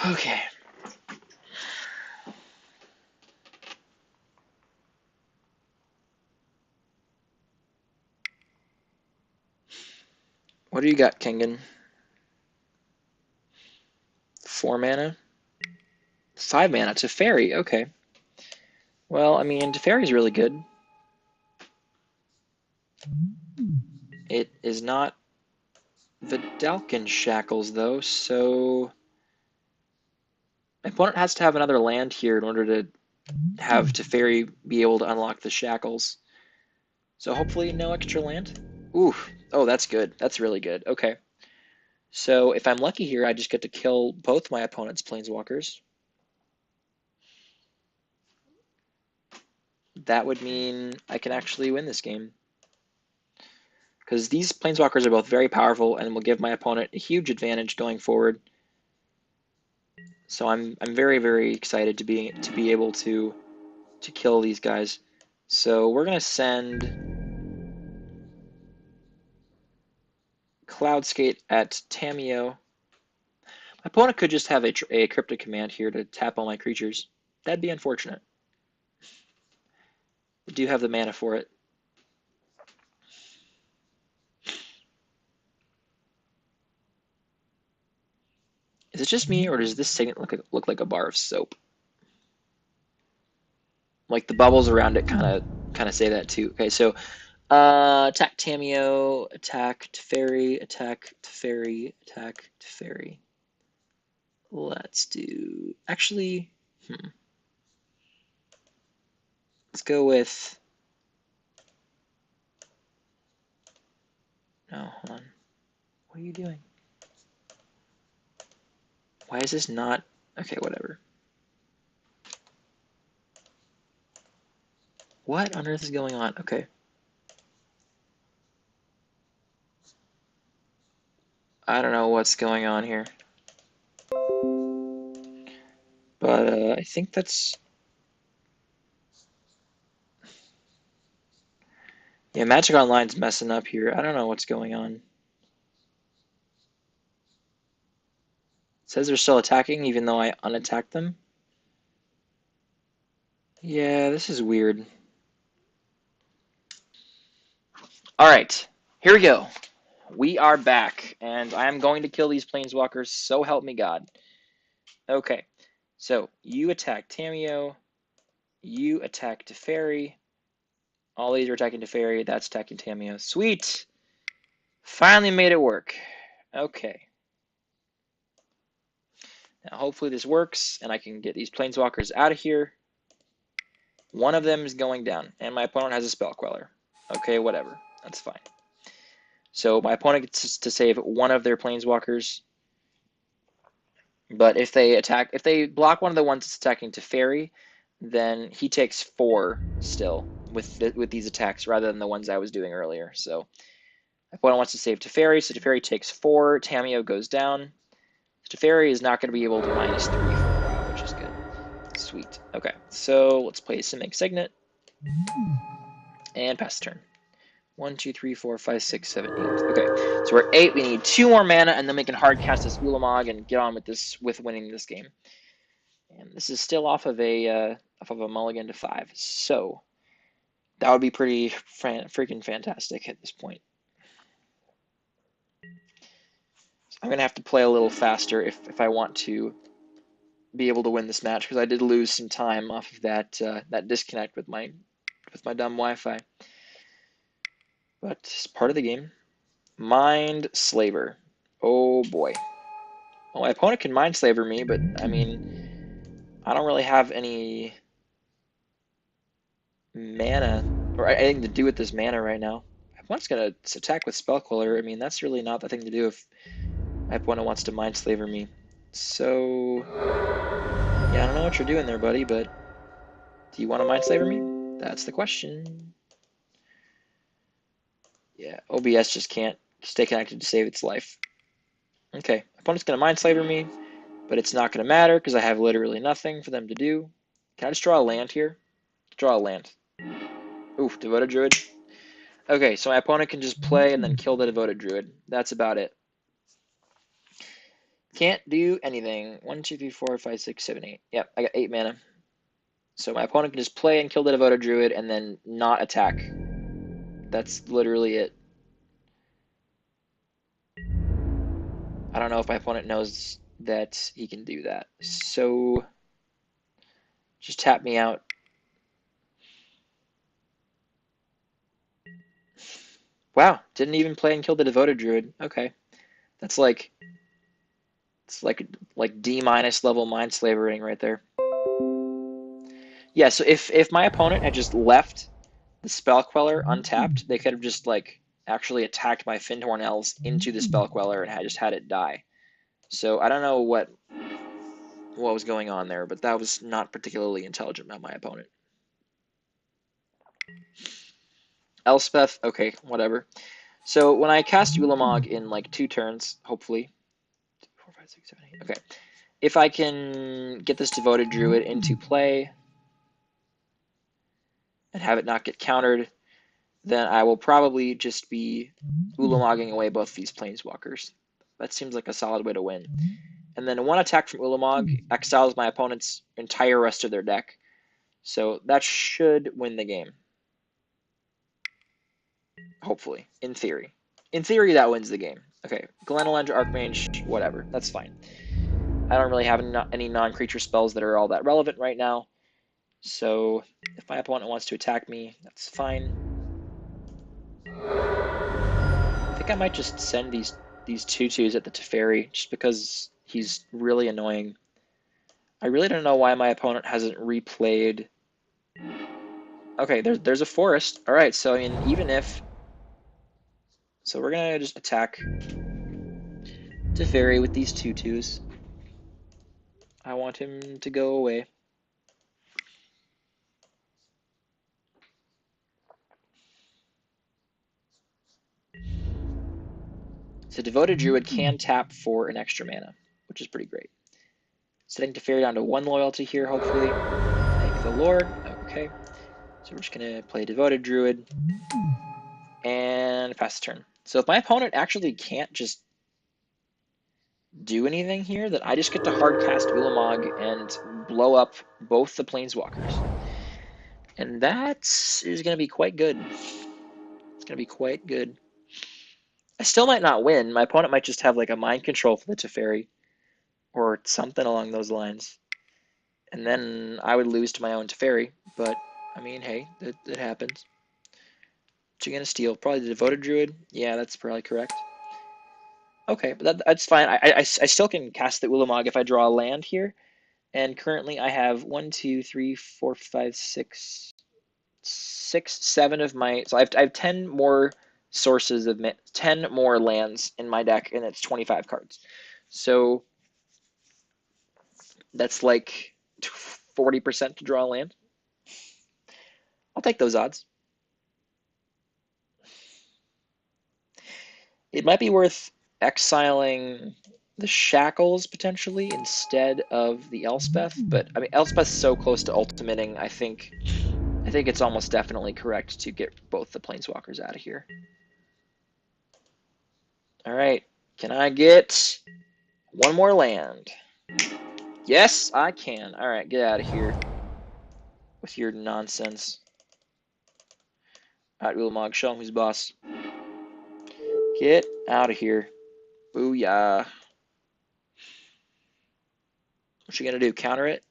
Okay. What do you got, Kengan? 4 mana? 5 mana. Teferi. Okay. Well, I mean, Teferi's really good. It is not Vidalcan Shackles, though, so my opponent has to have another land here in order to have Teferi be able to unlock the Shackles. So hopefully no extra land. Ooh, oh, that's good. That's really good. Okay. So if I'm lucky here, I just get to kill both my opponent's Planeswalkers. That would mean I can actually win this game. Because these Planeswalkers are both very powerful and will give my opponent a huge advantage going forward. So I'm very, very excited to be able to kill these guys. So we're gonna send Cloudskate at Tamio. My opponent could just have a cryptic command here to tap all my creatures. That'd be unfortunate. I do have the mana for it. Is it just me, or does this signet look like a bar of soap? Like the bubbles around it kind of say that too. Okay, so attack Tamio, attack Teferi, attack Teferi, attack Teferi. Let's do... Actually, let's go with... No, hold on. What are you doing? Why is this not... Okay, whatever. What on earth is going on? Okay. I don't know what's going on here. But I think that's... Yeah, Magic Online's messing up here. I don't know what's going on. It says they're still attacking even though I unattacked them. Yeah, this is weird. Alright, here we go. We are back, and I am going to kill these planeswalkers, so help me God. Okay, so you attack Tameo, you attack Teferi, all these are attacking Teferi, that's attacking Tameo. Sweet! Finally made it work. Okay. Now hopefully this works, and I can get these planeswalkers out of here. One of them is going down, and my opponent has a Spell Queller. Okay, whatever. That's fine. So my opponent gets to save one of their planeswalkers. But if they block one of the ones that's attacking Teferi, then he takes 4 still with these attacks rather than the ones I was doing earlier. So my opponent wants to save Teferi, so Teferi takes 4. Tameo goes down. Teferi is not going to be able to -3 for a while, which is good. Sweet. Okay, so let's play Simic Signet and pass the turn. 1, 2, 3, 4, 5, 6, 7, 8. Okay, so we're 8. We need 2 more mana, and then we can hard cast this Ulamog and get on with winning this game. And this is still off of a mulligan to 5, so that would be pretty freaking fantastic at this point. So I'm gonna have to play a little faster if I want to be able to win this match, because I did lose some time off of that disconnect with my dumb Wi-Fi. But it's part of the game. Mind Slaver. Oh boy. Well, my opponent can Mind Slaver me, but I mean, I don't really have any mana or anything to do with this mana right now. My opponent's gonna attack with Spell Queller. I mean, that's really not the thing to do if my opponent wants to Mind Slaver me. So yeah, I don't know what you're doing there, buddy, but do you want to Mind Slaver me? That's the question. Yeah, OBS just can't stay connected to save its life. Okay, opponent's gonna Mind Slaver me, but it's not gonna matter because I have literally nothing for them to do. Can I just draw a land here? Draw a land. Oof, Devoted Druid. Okay, so my opponent can just play and then kill the Devoted Druid. That's about it. Can't do anything. 1, 2, 3, 4, 5, 6, 7, 8. Yep, I got 8 mana. So my opponent can just play and kill the Devoted Druid and then not attack. That's literally it. I don't know if my opponent knows that he can do that. So just tap me out. Wow, didn't even play and kill the Devoted Druid. Okay. That's like D- level Mind Slavering right there. Yeah, so if my opponent had just left the Spell Queller untapped, they could have just like actually attacked my Fyndhorn Elves into the Spell Queller and just had it die. So I don't know what was going on there, but that was not particularly intelligent by my opponent. Elspeth, okay, whatever. So when I cast Ulamog in like 2 turns, hopefully, 4, 5, 6, 7, 8. Okay, if I can get this Devoted Druid into play and have it not get countered, then I will probably just be Ulamogging away both these Planeswalkers. That seems like a solid way to win. And then 1 attack from Ulamog exiles my opponent's entire rest of their deck. So that should win the game. Hopefully, in theory. In theory, that wins the game. Okay, Glenelenge, Archmage, whatever. That's fine. I don't really have any non-creature spells that are all that relevant right now. So if my opponent wants to attack me, that's fine. I think I might just send these 2/2s at the Teferi just because he's really annoying. I really don't know why my opponent hasn't replayed. Okay, there's a forest. All right, so I mean, even if, so we're gonna just attack Teferi with these 2/2s. I want him to go away. So Devoted Druid can tap for an extra mana, which is pretty great. Setting Teferi down to 1 loyalty here, hopefully. Thank the Lord. Okay. So we're just going to play Devoted Druid and pass the turn. So if my opponent actually can't just do anything here, then I just get to hardcast Ulamog and blow up both the Planeswalkers. And that is going to be quite good. going to be quite good. I still might not win. My opponent might just have like a mind control for the Teferi or something along those lines. And then I would lose to my own Teferi. But, I mean, hey, it happens. What you going to steal? Probably the Devoted Druid? Yeah, that's probably correct. Okay, but that's fine. I still can cast the Ulamog if I draw a land here. And currently I have 1, 2, 3, 4, 5, 6, 7 of my... So I have 10 more sources of... 10 more lands in my deck, and it's 25 cards. So that's like 40% to draw a land. I'll take those odds. It might be worth exiling the Shackles potentially instead of the Elspeth, but I mean Elspeth's so close to ultimating. I think it's almost definitely correct to get both the Planeswalkers out of here. All right, can I get one more land? Yes, I can. All right, get out of here with your nonsense. All right, Ulamog, show him who's boss. Get out of here. Booyah. What's she gonna do? Counter it?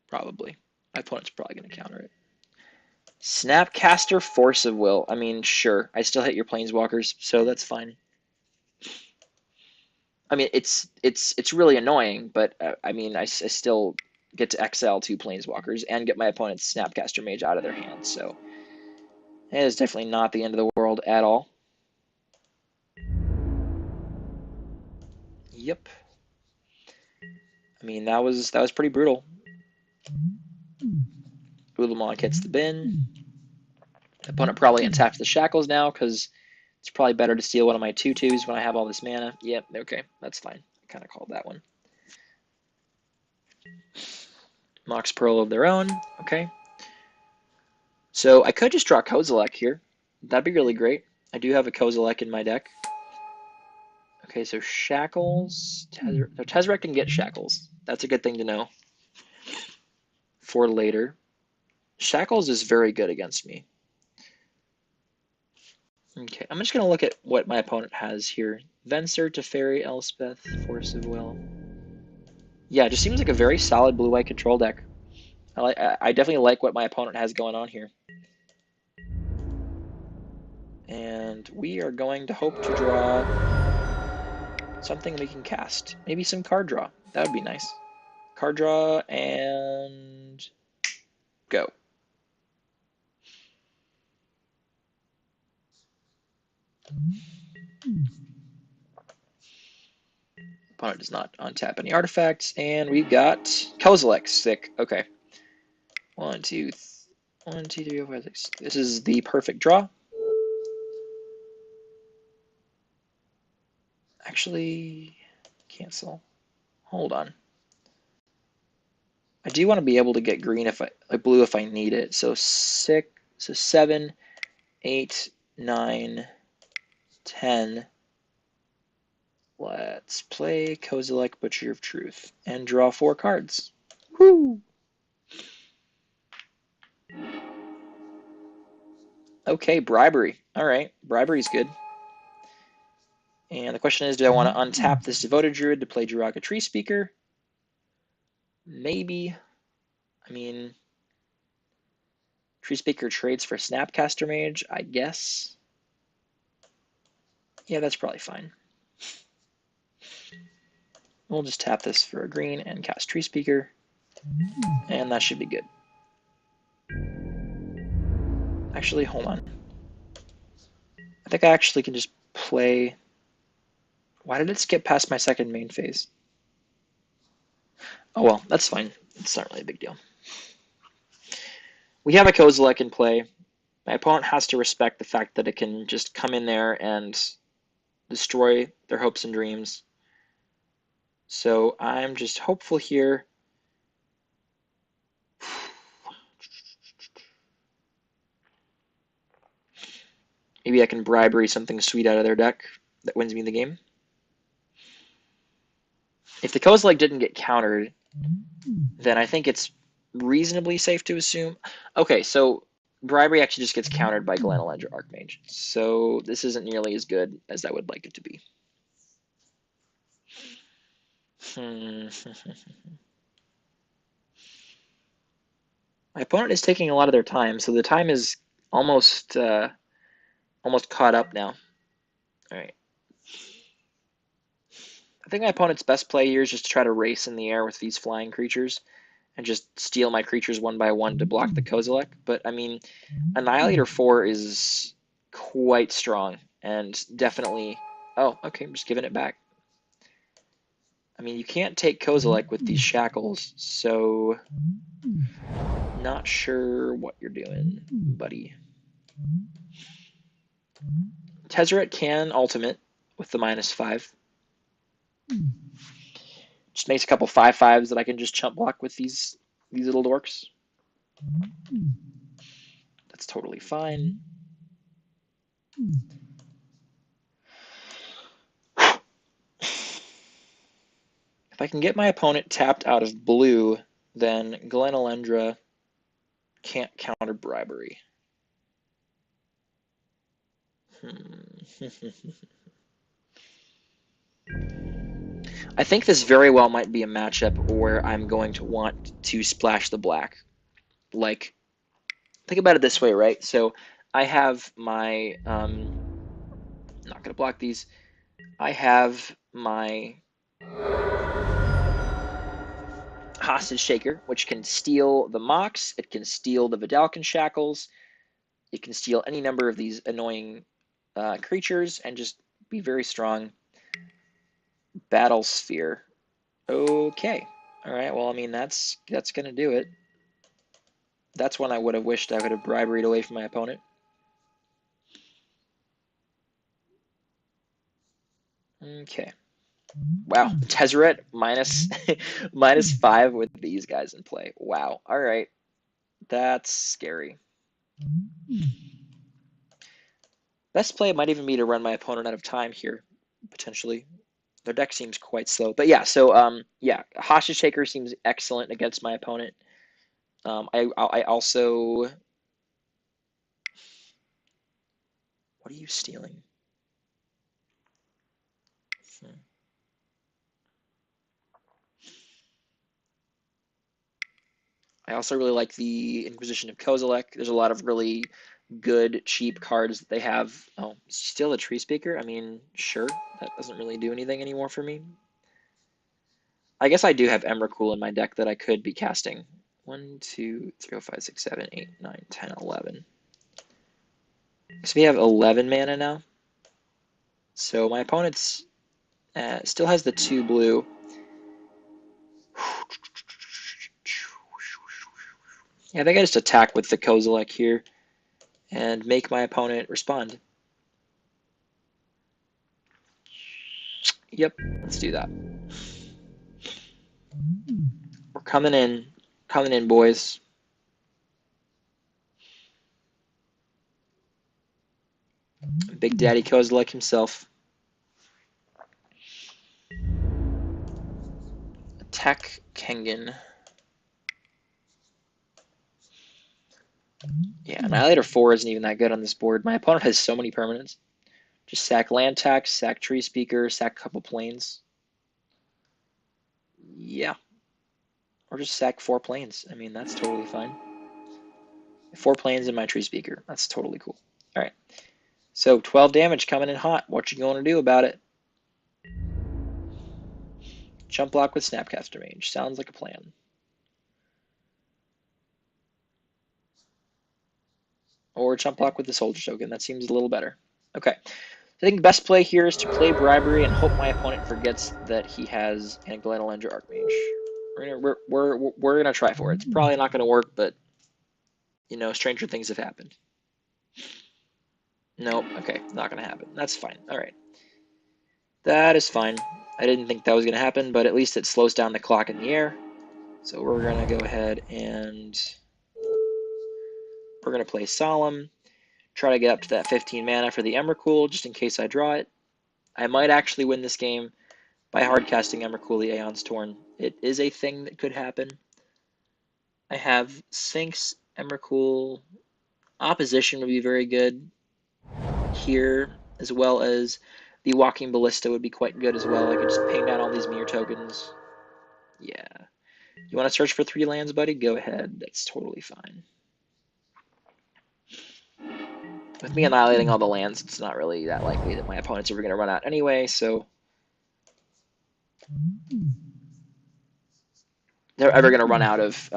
Probably. My opponent's probably gonna counter it. Snapcaster Force of Will. I mean, sure. I still hit your Planeswalkers, so that's fine. I mean, it's really annoying, but I mean, I still get to exile 2 Planeswalkers and get my opponent's Snapcaster Mage out of their hands, so it is definitely not the end of the world at all. Yep. I mean, that was pretty brutal. Ulamog hits the bin. The opponent probably untaps the Shackles now because it's probably better to steal one of my 2/2s when I have all this mana. Yep, okay, that's fine. I kind of called that one. Mox Pearl of their own. Okay. So I could just draw Kozilek here. That'd be really great. I do have a Kozilek in my deck. Okay, so Shackles. Tezzeret can get Shackles. That's a good thing to know for later. Shackles is very good against me. Okay, I'm just going to look at what my opponent has here. Venser, Teferi, Elspeth, Force of Will. Yeah, it just seems like a very solid blue-white control deck. I definitely like what my opponent has going on here. And we are going to hope to draw something we can cast. Maybe some card draw. That would be nice. Card draw and go. Opponent does not untap any artifacts, and we've got Kozilek. Sick. Okay. 1, 2, 3, 4, 5, 6. This is the perfect draw. Actually, cancel. Hold on. I do want to be able to get green blue if I need it. So 7, 8, 9, 10. Let's play Kozilek, Butcher of Truth, and draw 4 cards. Woo! Okay, Bribery. All right, Bribery's good. And the question is, do I want to untap this Devoted Druid to play Jiraga Tree Speaker? Maybe. I mean, Tree Speaker trades for Snapcaster Mage, I guess. Yeah, that's probably fine. We'll just tap this for a green and cast Tree Speaker, and that should be good. Actually, hold on. I think I actually can just play... Why did it skip past my second main phase? Oh well, that's fine. It's not really a big deal. We have a Kozilek in play. My opponent has to respect the fact that it can just come in there and destroy their hopes and dreams. So I'm just hopeful here. Maybe I can bribery something sweet out of their deck that wins me the game. If the Kozilek didn't get countered, then I think it's reasonably safe to assume. Okay, so Bribery actually just gets countered by Glen Elendra Archmage, so this isn't nearly as good as I would like it to be. My opponent is taking a lot of their time, so the time is almost almost caught up now. All right. I think my opponent's best play here is just to try to race in the air with these flying creatures and just steal my creatures one by one to block the Kozilek. But, I mean, Annihilator 4 is quite strong and definitely... Oh, okay, I'm just giving it back. I mean, you can't take Kozilek with these shackles, so... Not sure what you're doing, buddy. Tezzeret can ultimate with the -5. Just makes a couple 5/5s that I can just chump block with these little dorks. That's totally fine. If I can get my opponent tapped out of blue, then Glen Elendra can't counter Bribery. I think this very well might be a matchup where I'm going to want to splash the black. Like, think about it this way, right? So I have my, I'm not going to block these. I have my Hostage Shaker, which can steal the Mox, it can steal the Vidalcan Shackles, it can steal any number of these annoying creatures and just be very strong. Battle Sphere. Okay. All right. Well, I mean, that's going to do it. That's when I would have wished I could have briberied away from my opponent. Okay. Wow. Tezzeret minus -5 with these guys in play. Wow. All right. That's scary. Best play might even be to run my opponent out of time here, potentially. Their deck seems quite slow. But yeah, so yeah, Hostage Taker seems excellent against my opponent. I also... What are you stealing? I also really like the Inquisition of Kozilek. There's a lot of really good, cheap cards that they have. Oh, still a Tree Speaker? I mean, sure. That doesn't really do anything anymore for me. I guess I do have Emrakul in my deck that I could be casting. 1, 2, 3, 4, 5, 6, 7, 8, 9, 10, 11. So we have 11 mana now. So my opponent's still has the 2 blue. Yeah, I think I just attack with the Kozilek here and make my opponent respond. Yep, let's do that. We're coming in, boys. Big Daddy Kozilek himself. Attack Kengan. Yeah, Annihilator 4 isn't even that good on this board. My opponent has so many permanents. Just sack land tax, sack Tree Speaker, sack a couple planes. Yeah. Or just sack 4 planes. I mean, that's totally fine. 4 planes in my Tree Speaker. That's totally cool. Alright. So, 12 damage coming in hot. What you going to do about it? Jump block with Snapcaster Mage. Sounds like a plan. Or jump block with the Soldier Token. That seems a little better. Okay. I think the best play here is to play Bribery and hope my opponent forgets that he has a Glen Elendra Archmage. We're gonna try for it. It's probably not gonna work, but you know, stranger things have happened. Nope. Okay, not gonna happen. That's fine. All right. That is fine. I didn't think that was gonna happen, but at least it slows down the clock in the air. So we're gonna go ahead and we're gonna play Solemn. Try to get up to that 15 mana for the Emrakul, just in case I draw it. I might actually win this game by hardcasting Emrakul the Aeon's Torn. It is a thing that could happen. I have Sphinx, Emrakul, Opposition would be very good here, as well as the Walking Ballista would be quite good as well. I could just ping down all these mirror tokens. Yeah. You want to search for 3 lands, buddy? Go ahead. That's totally fine. With me annihilating all the lands, it's not really that likely that my opponent's ever going to run out anyway, so they're ever going to run out of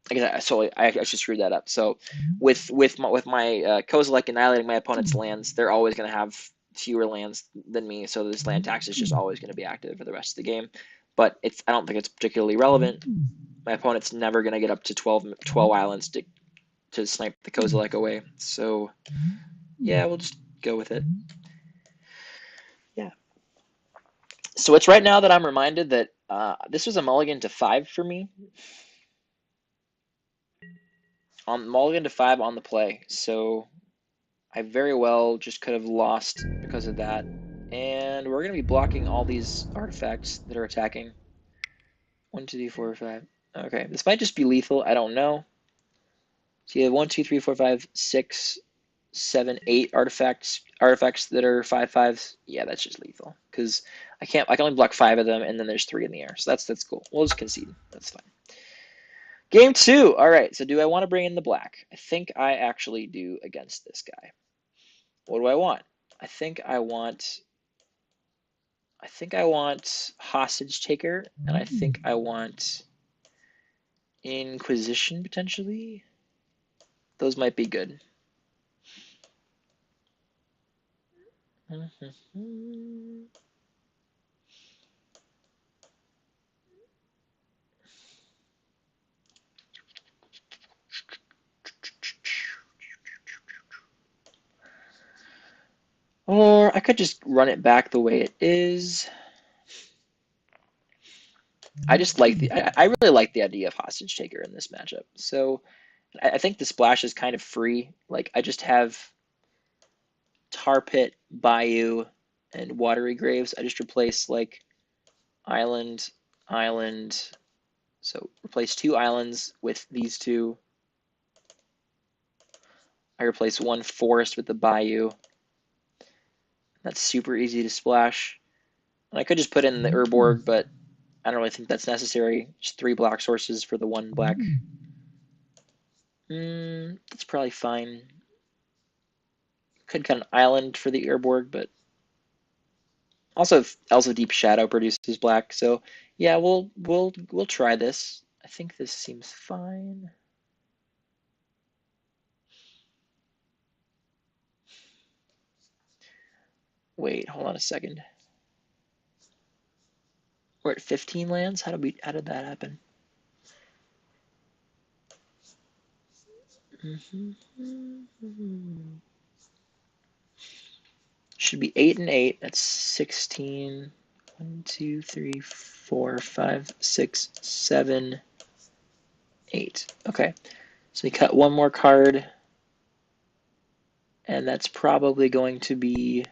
I actually screwed that up. So with my Kozilek annihilating my opponent's lands, they're always going to have fewer lands than me, so this land tax is just always going to be active for the rest of the game. But I don't think it's particularly relevant. My opponent's never going to get up to 12 islands to snipe the Kozilek away. So yeah, we'll just go with it. Yeah. So it's right now that I'm reminded that this was a mulligan to 5 for me. On mulligan to 5 on the play. So I very well just could have lost because of that. And we're going to be blocking all these artifacts that are attacking. 1, 2, 3, 4, 5. Okay, this might just be lethal. I don't know. So you have 1, 2, 3, 4, 5, 6, 7, 8 artifacts that are 5/5s. Yeah, that's just lethal because I can only block 5 of them, and then there's 3 in the air. So that's cool. We'll just concede. That's fine. Game 2. All right. So do I want to bring in the black? I think I actually do against this guy. What do I want? I think I want Hostage Taker, and I think I want Inquisition potentially. Those might be good. Or I could just run it back the way it is. I just like I really like the idea of Hostage Taker in this matchup. So I think the splash is kind of free. Like I just have Tar Pit, Bayou, and Watery Graves. I just replace like island, island. So replace 2 islands with these 2. I replace 1 forest with the Bayou. That's super easy to splash. And I could just put in the Urborg, but I don't really think that's necessary. Just 3 black sources for the 1 black. That's probably fine. Could cut an island for the Urborg, but also Deep Shadow produces black. So yeah, we'll try this. I think this seems fine. Wait, hold on a second. We're at 15 lands? How did that happen? Should be 8 and 8. That's 16. 1, 2, 3, 4, 5, 6, 7, 8. Okay. So we cut 1 more card. And that's probably going to be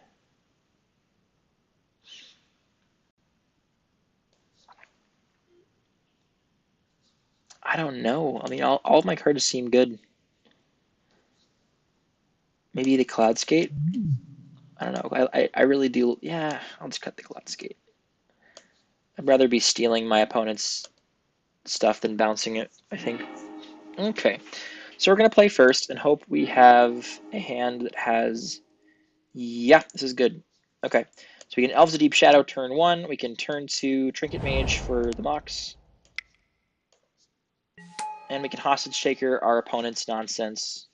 I don't know. I mean, all of my cards seem good. Maybe the Cloud Skate? I don't know. I really do. Yeah, I'll just cut the Cloud Skate. I'd rather be stealing my opponent's stuff than bouncing it, I think. Okay. So we're going to play first and hope we have a hand that has... Yeah, this is good. Okay. So we can Elves of Deep Shadow turn 1. We can turn 2 Trinket Mage for the Mox. And we can Hostage Taker our opponent's nonsense.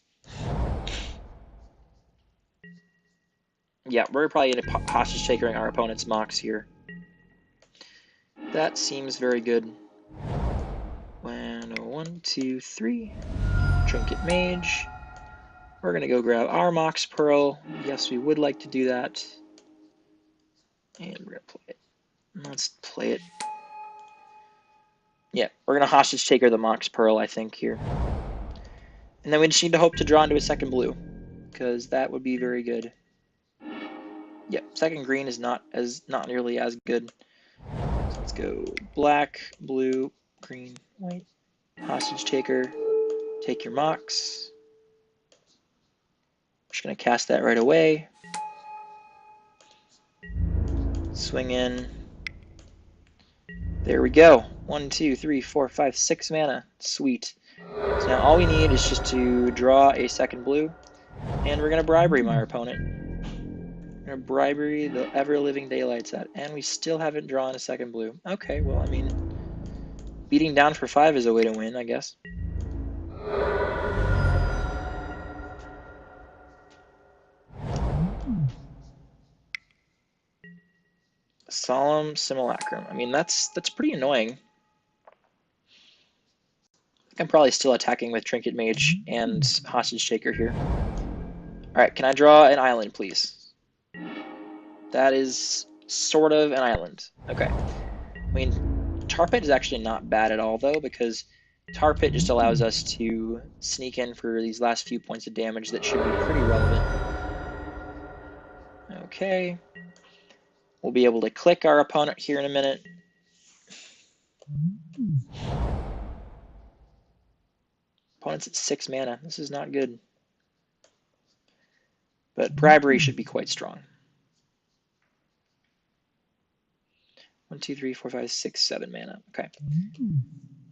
Yeah, we're probably going to Hostage Takering our opponent's Mox here. That seems very good. 1, 2, 3. Trinket Mage. We're going to go grab our Mox Pearl. Yes, we would like to do that. And we're going to play it. Let's play it. Yeah, we're going to Hostage Taker the Mox Pearl, I think, here. And then we just need to hope to draw into a second blue, because that would be very good. Yep, second green is not nearly as good. So let's go black, blue, green, white. Hostage Taker. Take your Mox. Just going to cast that right away. Swing in. There we go. 1, 2, 3, 4, 5, 6 mana. Sweet. So now all we need is just to draw a second blue, and we're going to bribery my opponent. We're going to bribery the ever-living daylights out, and we still haven't drawn a second blue. Okay, well, I mean, beating down for 5 is a way to win, I guess. Solemn Simulacrum. I mean, that's pretty annoying. I think I'm probably still attacking with Trinket Mage and Hostage Taker here. Alright, can I draw an island, please? That is sort of an island. Okay. I mean, Tar Pit is actually not bad at all, though, because Tar Pit just allows us to sneak in for these last few points of damage that should be pretty relevant. Okay. We'll be able to click our opponent here in a minute. Opponent's at 6 mana. This is not good. But bribery should be quite strong. 1, 2, 3, 4, 5, 6, 7 mana. Okay.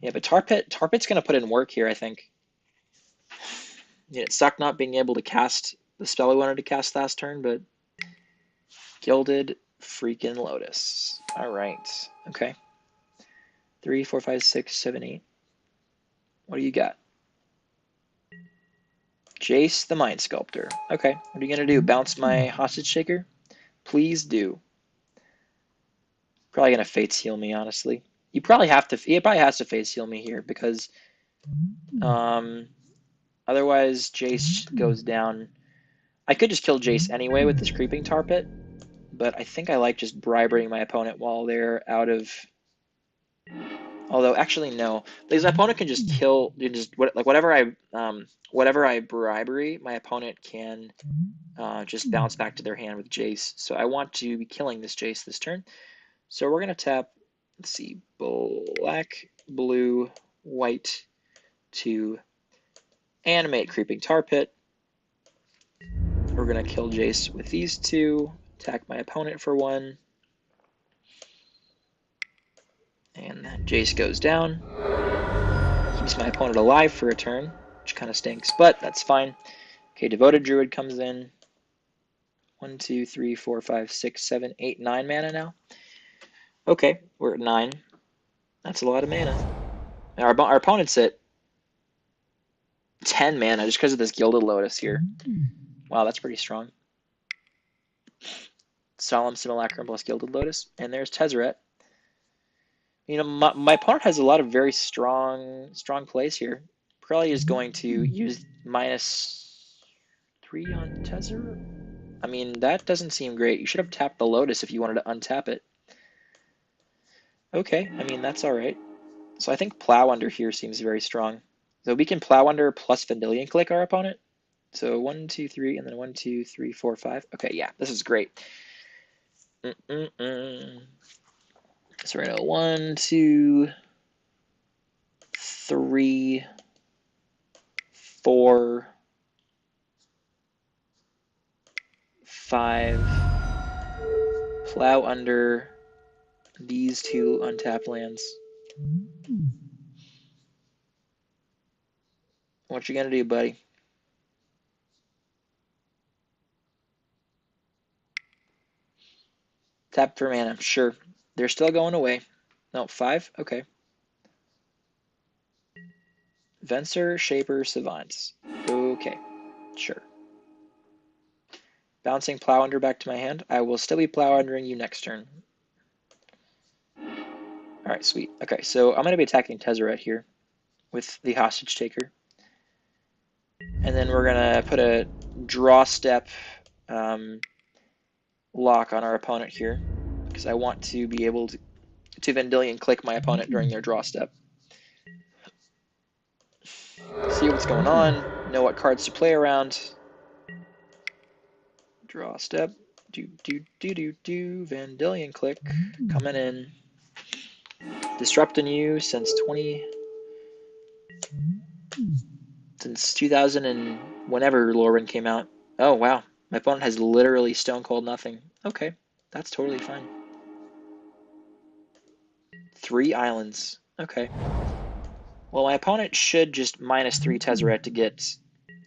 Yeah, but Tar Pit's going to put in work here, I think. Yeah, it sucked not being able to cast the spell we wanted to cast last turn, but Gilded freaking Lotus. All right. Okay. 3, 4, 5, 6, 7, 8. What do you got? Jace the Mind Sculptor. Okay. What are you going to do? Bounce my Hostage Shaker? Please do. Probably going to Fates Heal me, honestly. He probably has to Fates Heal me here because otherwise Jace goes down. I could just kill Jace anyway with this Creeping Tar Pit, but I think I like just briberying my opponent while they're out of... Although, actually, no. Because my opponent can just kill... whatever I bribery, my opponent can just bounce back to their hand with Jace. So I want to be killing this Jace this turn. So we're going to tap, let's see, black, blue, white to animate Creeping Tar Pit. We're going to kill Jace with these two, attack my opponent for 1. And then Jace goes down. Keeps my opponent alive for a turn, which kind of stinks, but that's fine. Okay, Devoted Druid comes in. 1, 2, 3, 4, 5, 6, 7, 8, 9 mana now. Okay, we're at 9. That's a lot of mana. Our opponent's at 10 mana just because of this Gilded Lotus here. Wow, that's pretty strong. Solemn Simulacrum plus Gilded Lotus. And there's Tezzeret. You know, my opponent has a lot of very strong plays here. Probably is going to use -3 on Tezzeret. I mean, that doesn't seem great. You should have tapped the Lotus if you wanted to untap it. Okay, I mean, that's all right. So I think Plow Under here seems very strong. So we can Plow Under plus Vendilion Click our opponent. So 1, 2, 3, and then 1, 2, 3, 4, 5. Okay, yeah, this is great. So we're going to 1, 2, 3, 4, 5. Plow under these 2 untapped lands. What you gonna do, buddy? Tap for mana. Sure. They're still going away. No, 5? Okay. Venser, Shaper, Savants. Okay. Sure. Bouncing Plow Under back to my hand. I will still be Plow Undering you next turn. Alright, sweet. Okay, so I'm going to be attacking Tezzeret here with the Hostage Taker. And then we're going to put a draw step lock on our opponent here because I want to be able to Vendilion Click my opponent during their draw step. See what's going on, know what cards to play around. Draw step, Vendilion Click, coming in. Disrupting you since 20. since 2000 and whenever Lorwyn came out. Oh, wow. My opponent has literally stone cold nothing. Okay, that's totally fine. 3 islands. Okay. Well, my opponent should just -3 Tezzeret to get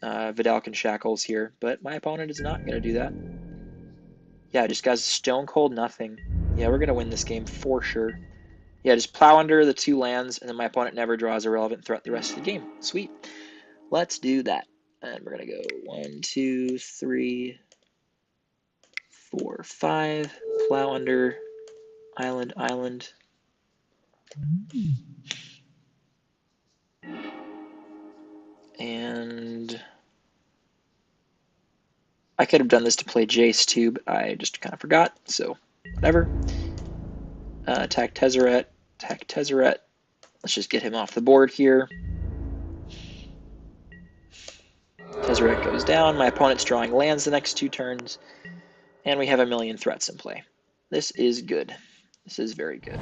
Vidalcan Shackles here, but my opponent is not going to do that. Yeah, just guys stone cold nothing. Yeah, we're going to win this game for sure. Yeah, just plow under the 2 lands, and then my opponent never draws a relevant threat the rest of the game. Sweet. Let's do that. And we're going to go 1, 2, 3, 4, 5. Plow under. Island, island. And I could have done this to play Jace too, but I just kind of forgot, so whatever. Attack Tezzeret. Attack Tezzeret. Let's just get him off the board here. Tezzeret goes down. My opponent's drawing lands the next 2 turns. And we have a million threats in play. This is good. This is very good.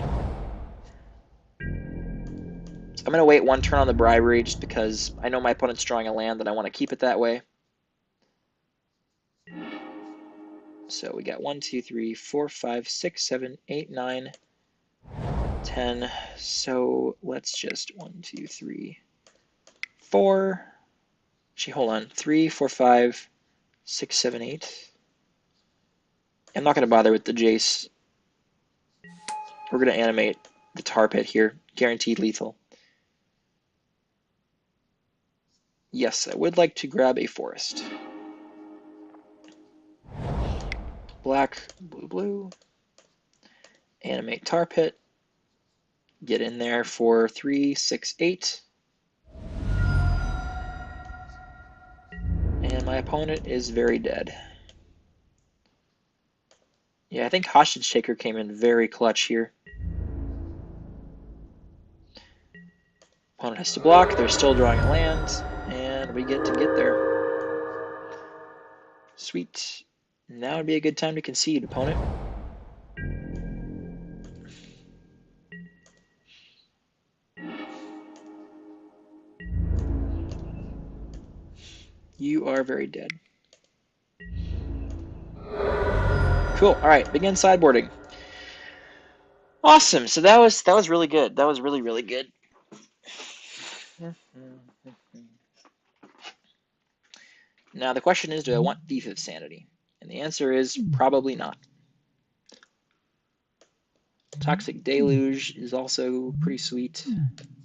So I'm going to wait 1 turn on the bribery just because I know my opponent's drawing a land and I want to keep it that way. So we got 1, 2, 3, 4, 5, 6, 7, 8, 9, 10. So let's just 1, 2, 3, 4. Actually, hold on. 3, 4, 5, 6, 7, 8. I'm not going to bother with the Jace. We're going to animate the Tar Pit here. Guaranteed lethal. Yes, I would like to grab a forest. Black, blue, blue. Animate Tar Pit. Get in there for 3, 6, 8. And my opponent is very dead. Yeah, I think Hostage Taker came in very clutch here. Opponent has to block. They're still drawing a land. And we get to get there. Sweet. Now would be a good time to concede, opponent. You are very dead. Cool. All right, begin sideboarding. Awesome. So that was really good. That was really, really good. Now the question is, do I want Thief of Sanity? And the answer is probably not. Toxic Deluge is also pretty sweet.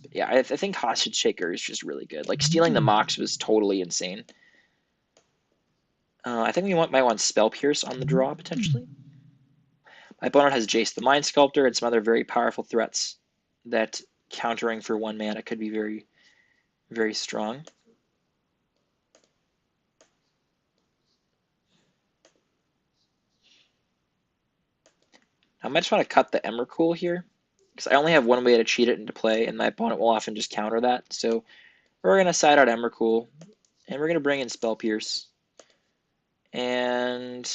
But yeah, I think Hostage Taker is just really good. Like, stealing the Mox was totally insane. I think we might want Spell Pierce on the draw, potentially. My opponent has Jace the Mind Sculptor and some other very powerful threats that countering for 1 mana could be very, very strong. I might just want to cut the Emrakul here, because I only have 1 way to cheat it into play, and my opponent will often just counter that. So we're going to side out Emrakul, and we're going to bring in Spell Pierce. And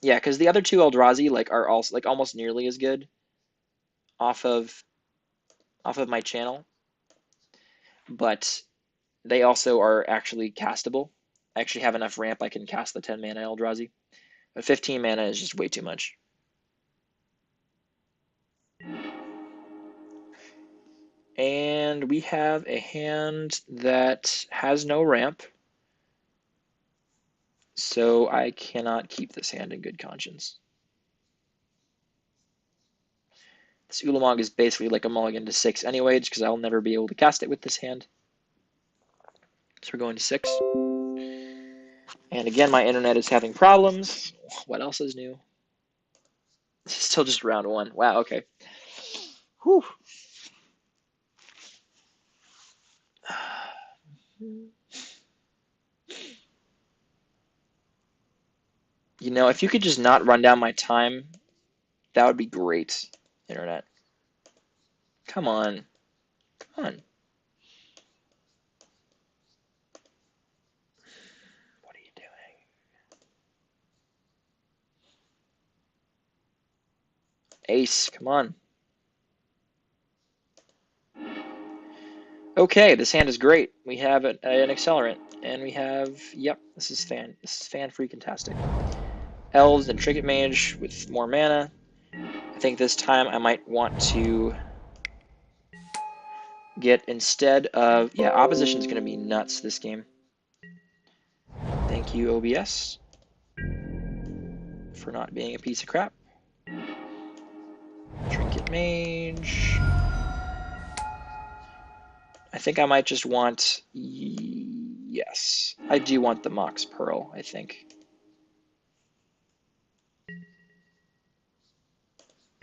yeah, because the other 2 Eldrazi are also almost nearly as good off of my channel, but they also are actually castable. I actually have enough ramp I can cast the 10 mana Eldrazi, but 15 mana is just way too much. And we have a hand that has no ramp, so I cannot keep this hand in good conscience. This Ulamog is basically like a mulligan to 6 anyway, just because I'll never be able to cast it with this hand. So we're going to 6. And again, my internet is having problems. What else is new? This is still just round 1. Wow, okay. Whew. You know, if you could just not run down my time, that would be great, internet. Come on. Come on. What are you doing? Ace, come on. Okay, this hand is great. We have an accelerant, and we have, yep, this is fan freaking-tastic. Elves and Trinket Mage with more mana. I think this time I might want to get, instead of, yeah, opposition is going to be nuts this game. Thank you, OBS, for not being a piece of crap. Trinket Mage. I think I might just want, yes, I do want the Mox Pearl, I think.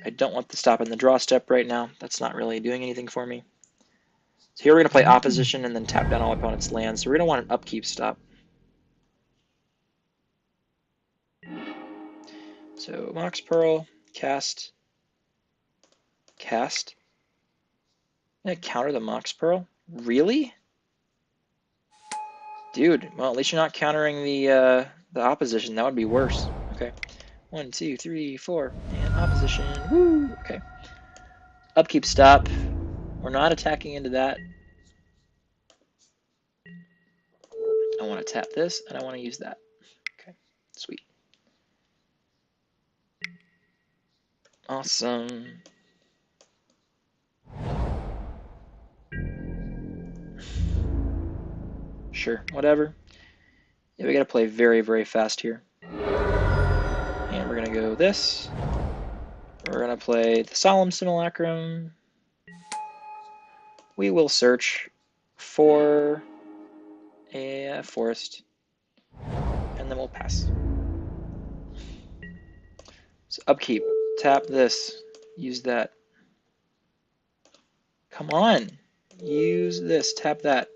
I don't want the stop in the draw step right now. That's not really doing anything for me. So here we're going to play opposition and then tap down all opponent's lands. So we're going to want an upkeep stop. So Mox Pearl, cast. I'm going to counter the Mox Pearl? Really? Dude, well, at least you're not countering the opposition. That would be worse. Okay. 1, 2, 3, 4, and opposition. Woo! Okay. Upkeep stop. We're not attacking into that. I want to tap this, and I want to use that. Okay, sweet. Awesome. Sure, whatever. Yeah, we gotta play very, very fast here. And we're gonna go this. We're gonna play the Solemn Simulacrum. We will search for a forest, and then we'll pass. So upkeep, tap this, use that. Come on, use this, tap that.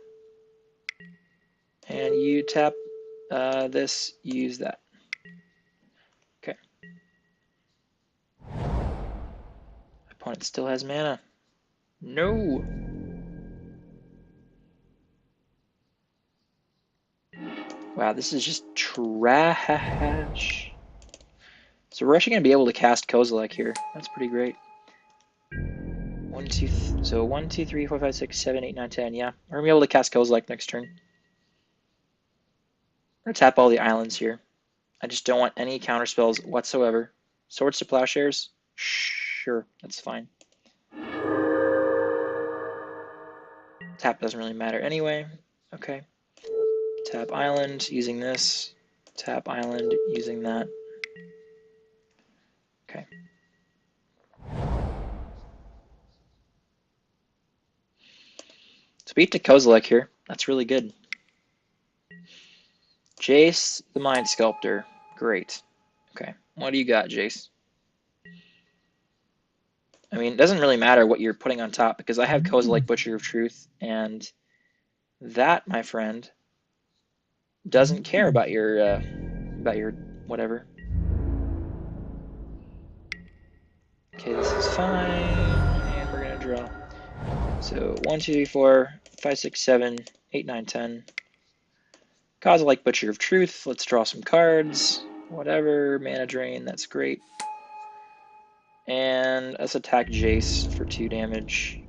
And you tap this, use that. Okay. Opponent still has mana. No. Wow, this is just trash. So we're actually going to be able to cast Kozilek here. That's pretty great. 1, 2, so 1, 2, 3, 4, 5, 6, 7, 8, 9, 10. Yeah, we're going to be able to cast Kozilek next turn. We're going to tap all the islands here. I just don't want any counter spells whatsoever. Swords to Plowshares? Sure, that's fine. Tap doesn't really matter anyway. Okay. Tap island using this. Tap island using that. Okay. So beat to Kozilek here. That's really good. Jace, the Mind Sculptor. Great. Okay. What do you got, Jace? I mean, it doesn't really matter what you're putting on top because I have Kozilek, Butcher of Truth, and that, my friend, doesn't care about your whatever. Okay, this is fine, and we're gonna draw. So 1, 2, 3, 4, 5, 6, 7, 8, 9, 10. Kozilek, Butcher of Truth. Let's draw some cards. Whatever. Mana drain. That's great. And let's attack Jace for 2 damage.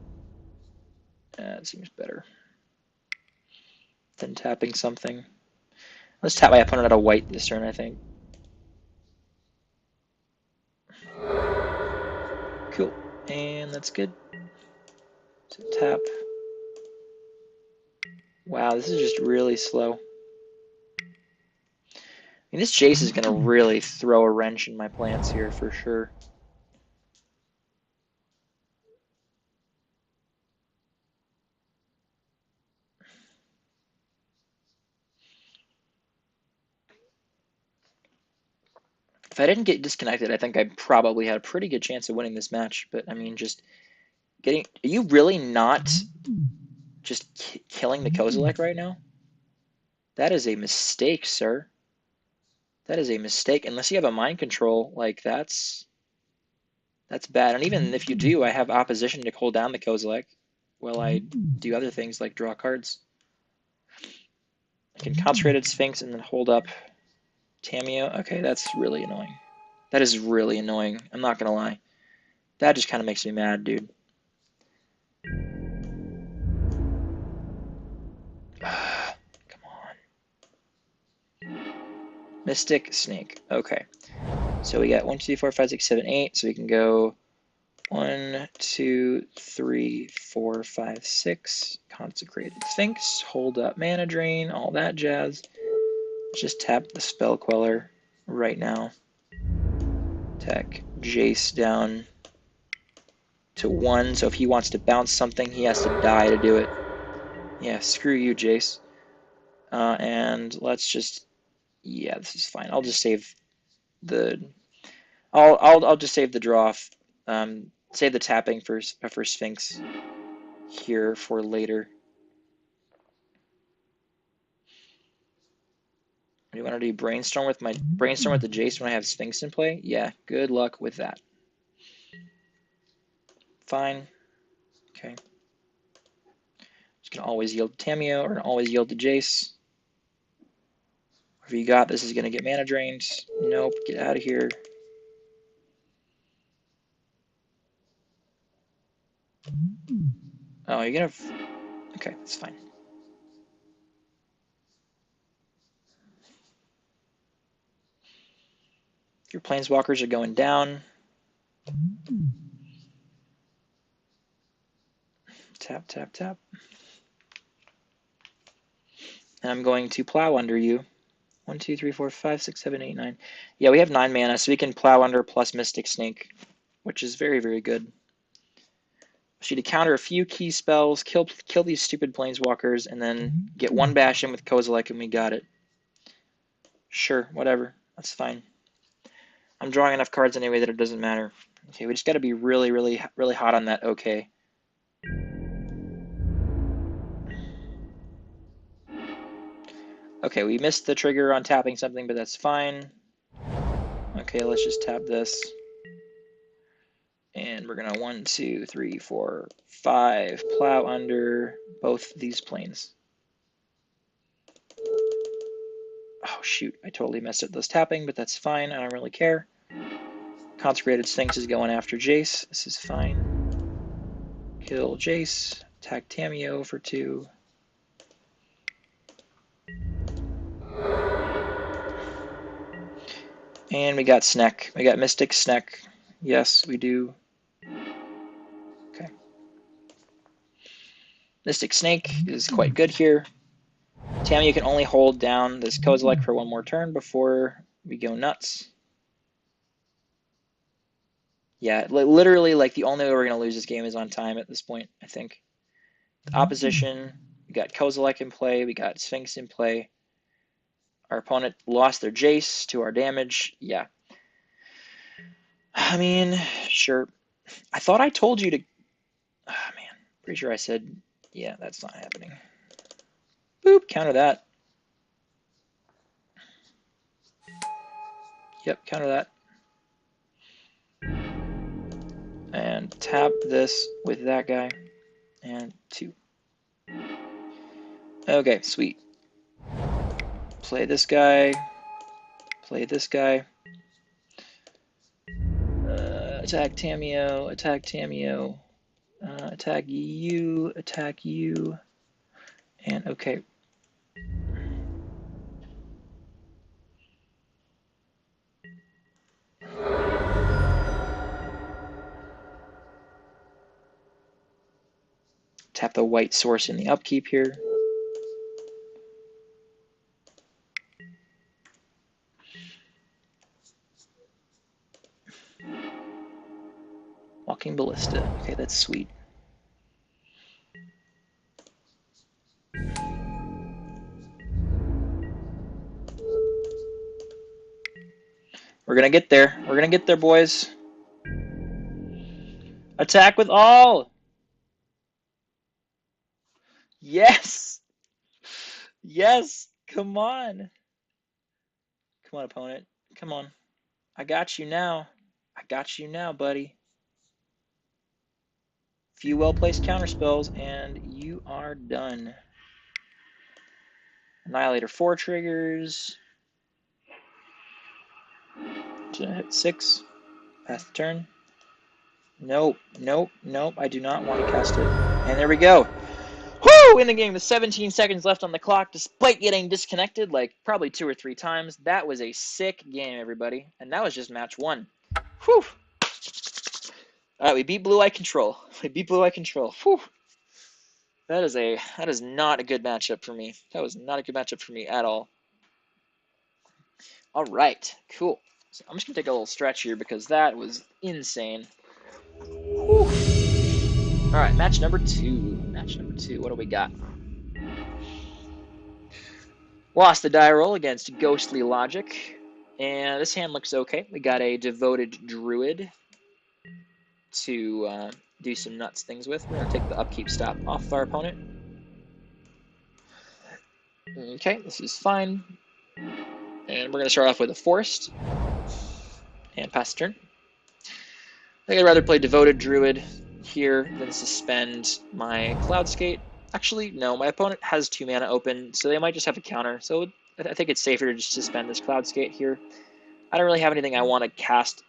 That seems better than tapping something. Let's tap my opponent out of white this turn, I think. Cool. And that's good. So tap. Wow, this is just really slow. I mean, this Jace is going to really throw a wrench in my plans here for sure. If I didn't get disconnected, I think I probably had a pretty good chance of winning this match. But, I mean, just getting... Are you really not just killing the Kozilek right now? That is a mistake, sir. That is a mistake. Unless you have a mind control, like, that's bad. And even if you do, I have opposition to hold down the Kozilek while I do other things like draw cards. I can Concentrated Sphinx and then hold up Tameo. Okay, that's really annoying. That is really annoying. I'm not going to lie. That just kind of makes me mad, dude. Mystic Snake. Okay. So we got 1, 2, 3, 4, 5, 6, 7, 8. So we can go 1, 2, 3, 4, 5, 6. Consecrated Sphinx. Hold up mana drain. All that jazz. Just tap the Spell Queller right now. Attack Jace down to 1. So if he wants to bounce something, he has to die to do it. Yeah, screw you, Jace. And let's just... Yeah, this is fine. I'll just save the... I'll just save the draw. Save the tapping for Sphinx here for later. Do you want to do brainstorm with the Jace when I have Sphinx in play? Yeah, good luck with that. Fine. Okay. Just gonna always yield to Tamio or always yield to Jace. Whatever you got, this is gonna get mana drained. Nope, get out of here. Oh, you're gonna... Okay, that's fine. Your planeswalkers are going down. Tap, tap, tap. And I'm going to plow under you. 1, 2, 3, 4, 5, 6, 7, 8, 9. Yeah, we have 9 mana, so we can plow under plus Mystic Snake, which is very, very good. So to counter a few key spells, kill these stupid planeswalkers, and then get 1 bash in with Kozilek, and we got it. Sure, whatever. That's fine. I'm drawing enough cards anyway that it doesn't matter. Okay, we just got to be really, really, really hot on that. Okay. Okay, we missed the trigger on tapping something, but that's fine. Okay, let's just tap this. And we're gonna 1, 2, 3, 4, 5 plow under both these planes. Oh shoot, I totally messed up those tapping, but that's fine, I don't really care. Consecrated Sphinx is going after Jace, this is fine. Kill Jace, attack Tamio for 2. And we got Sneck, we got Mystic Sneck. Yes, we do. Okay. Mystic Snake is quite good here. Tamio can only hold down this Kozilek for 1 more turn before we go nuts. Yeah, literally, like, the only way we're going to lose this game is on time at this point, I think. The opposition, we got Kozilek in play, we got Sphinx in play. Our opponent lost their Jace to our damage. Yeah. I mean, sure. I thought I told you to... Oh, man. Pretty sure I said, yeah, that's not happening. Boop, counter that. Yep, counter that. And tap this with that guy. And 2. Okay, sweet. Play this guy. Play this guy. Attack Tamio. Attack Tamio. Attack you. Attack you. And okay. Tap the white source in the upkeep here. Walking Ballista. Okay, that's sweet. We're gonna get there. We're gonna get there, boys. Attack with all! Yes! Yes! Come on! Come on, opponent. Come on. I got you now. I got you now, buddy. Few well-placed counterspells, and you are done. Annihilator 4 triggers. Hit 6. Pass the turn. Nope, nope, nope. I do not want to cast it. And there we go. Woo! Woo! In the game, with 17 seconds left on the clock, despite getting disconnected like probably 2 or 3 times. That was a sick game, everybody. And that was just match 1. Whew! Alright, we beat Blue Eye Control. We beat Blue Eye Control. Whew! That is not a good matchup for me. That was not a good matchup for me at all. Alright, cool. So I'm just gonna take a little stretch here because that was insane. Whew. Alright, match number 2. Match number 2. What do we got? Lost the die roll against Ghostly Logic. And this hand looks okay. We got a Devoted Druid to do some nuts things with. We're going to take the upkeep stop off our opponent. Okay, this is fine. And we're going to start off with a Forest. And pass the turn. I think I'd rather play Devoted Druid here than suspend my Cloud Skate. Actually, no, my opponent has 2 mana open, so they might just have a counter. So I think it's safer to just suspend this Cloud Skate here. I don't really have anything I want to cast.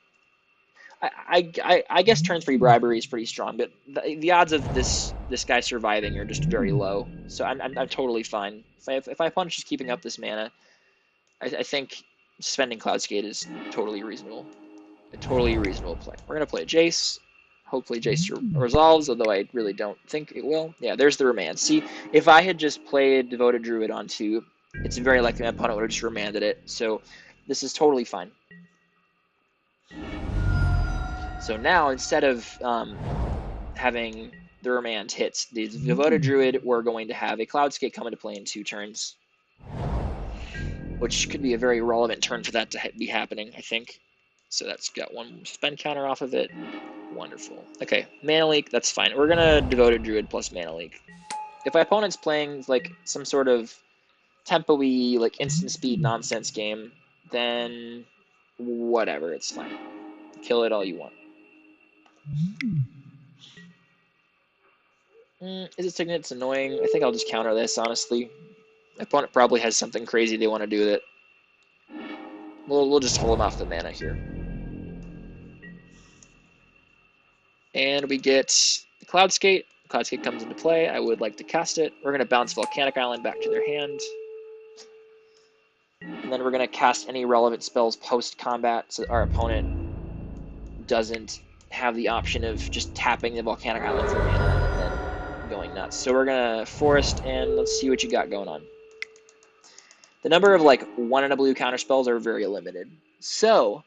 I guess turn 3 Bribery is pretty strong, but the odds of this guy surviving are just very low. So I'm totally fine. If my opponent's just keeping up this mana, I think suspending Cloud Skate is totally reasonable. A totally reasonable play. We're going to play Jace. Hopefully Jace resolves, although I really don't think it will. Yeah, there's the remand. See, if I had just played Devoted Druid on 2, it's very likely my opponent would have just remanded it. So this is totally fine. So now, instead of having the remand hits the Devoted Druid, we're going to have a Cloud Skate come into play in 2 turns. Which could be a very relevant turn for that to be happening, I think. So that's got 1 spend counter off of it. Wonderful. Okay, Mana Leak, that's fine. We're going to Devoted Druid plus Mana Leak. If my opponent's playing like some sort of tempo-y, like instant speed nonsense game, then whatever, it's fine. Kill it all you want. Is it Signet? It's annoying. I think I'll just counter this, honestly. My opponent probably has something crazy they want to do with it. We'll just hold them off the mana here. And we get the Cloud Skate. Cloud Skate comes into play. I would like to cast it. We're going to bounce Volcanic Island back to their hand. And then we're going to cast any relevant spells post-combat so our opponent doesn't have the option of just tapping the Volcanic Island for mana and then going nuts. So we're going to Forest, and let's see what you got going on. The number of, like, 1 and a blue counter spells are very limited. So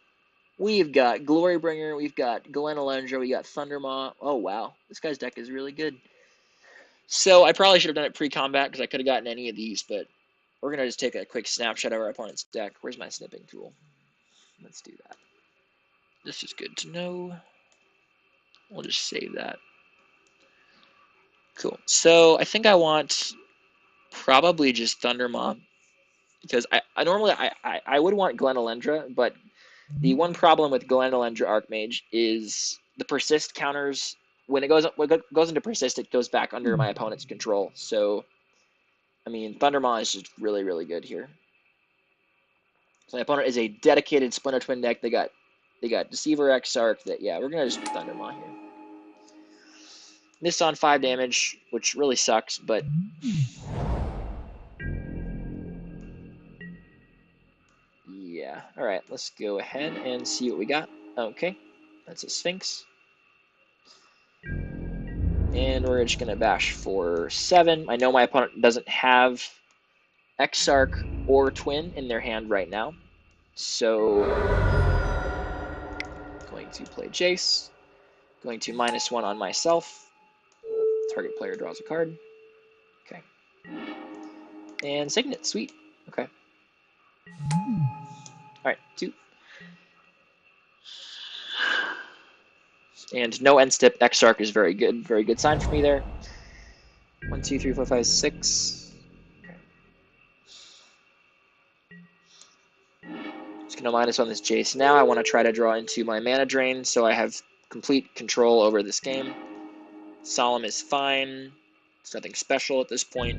we've got Glorybringer, we've got Glen Elendra, we got Thundermaw. Oh, wow. This guy's deck is really good. So I probably should have done it pre-combat because I could have gotten any of these, but we're going to just take a quick snapshot of our opponent's deck. Where's my snipping tool? Let's do that. This is good to know. We'll just save that. Cool. So I think I want probably just Thundermaw because I normally would want Glen Elendra, but the one problem with Glen Elendra Archmage is the persist counters. When it goes into persist, it goes back under my opponent's control. So, I mean, Thundermaw is just really, really good here. So my opponent is a dedicated Splinter Twin deck. They got Deceiver Exarch. Yeah, we're gonna just Thundermaw here. Missed on 5 damage, which really sucks, but yeah. All right, let's go ahead and see what we got. Okay, that's a Sphinx. And we're just going to bash for 7. I know my opponent doesn't have Exarch or Twin in their hand right now. So, going to play Jace. Going to -1 on myself. Target player draws a card. Okay. And Signet, sweet. Okay. Alright, 2. And no end step. Exarch is very good. Very good sign for me there. 1, 2, 3, 4, 5, 6. Okay. Just gonna -1 this Jace. Now I want to try to draw into my mana drain, so I have complete control over this game. Solemn is fine. It's nothing special at this point.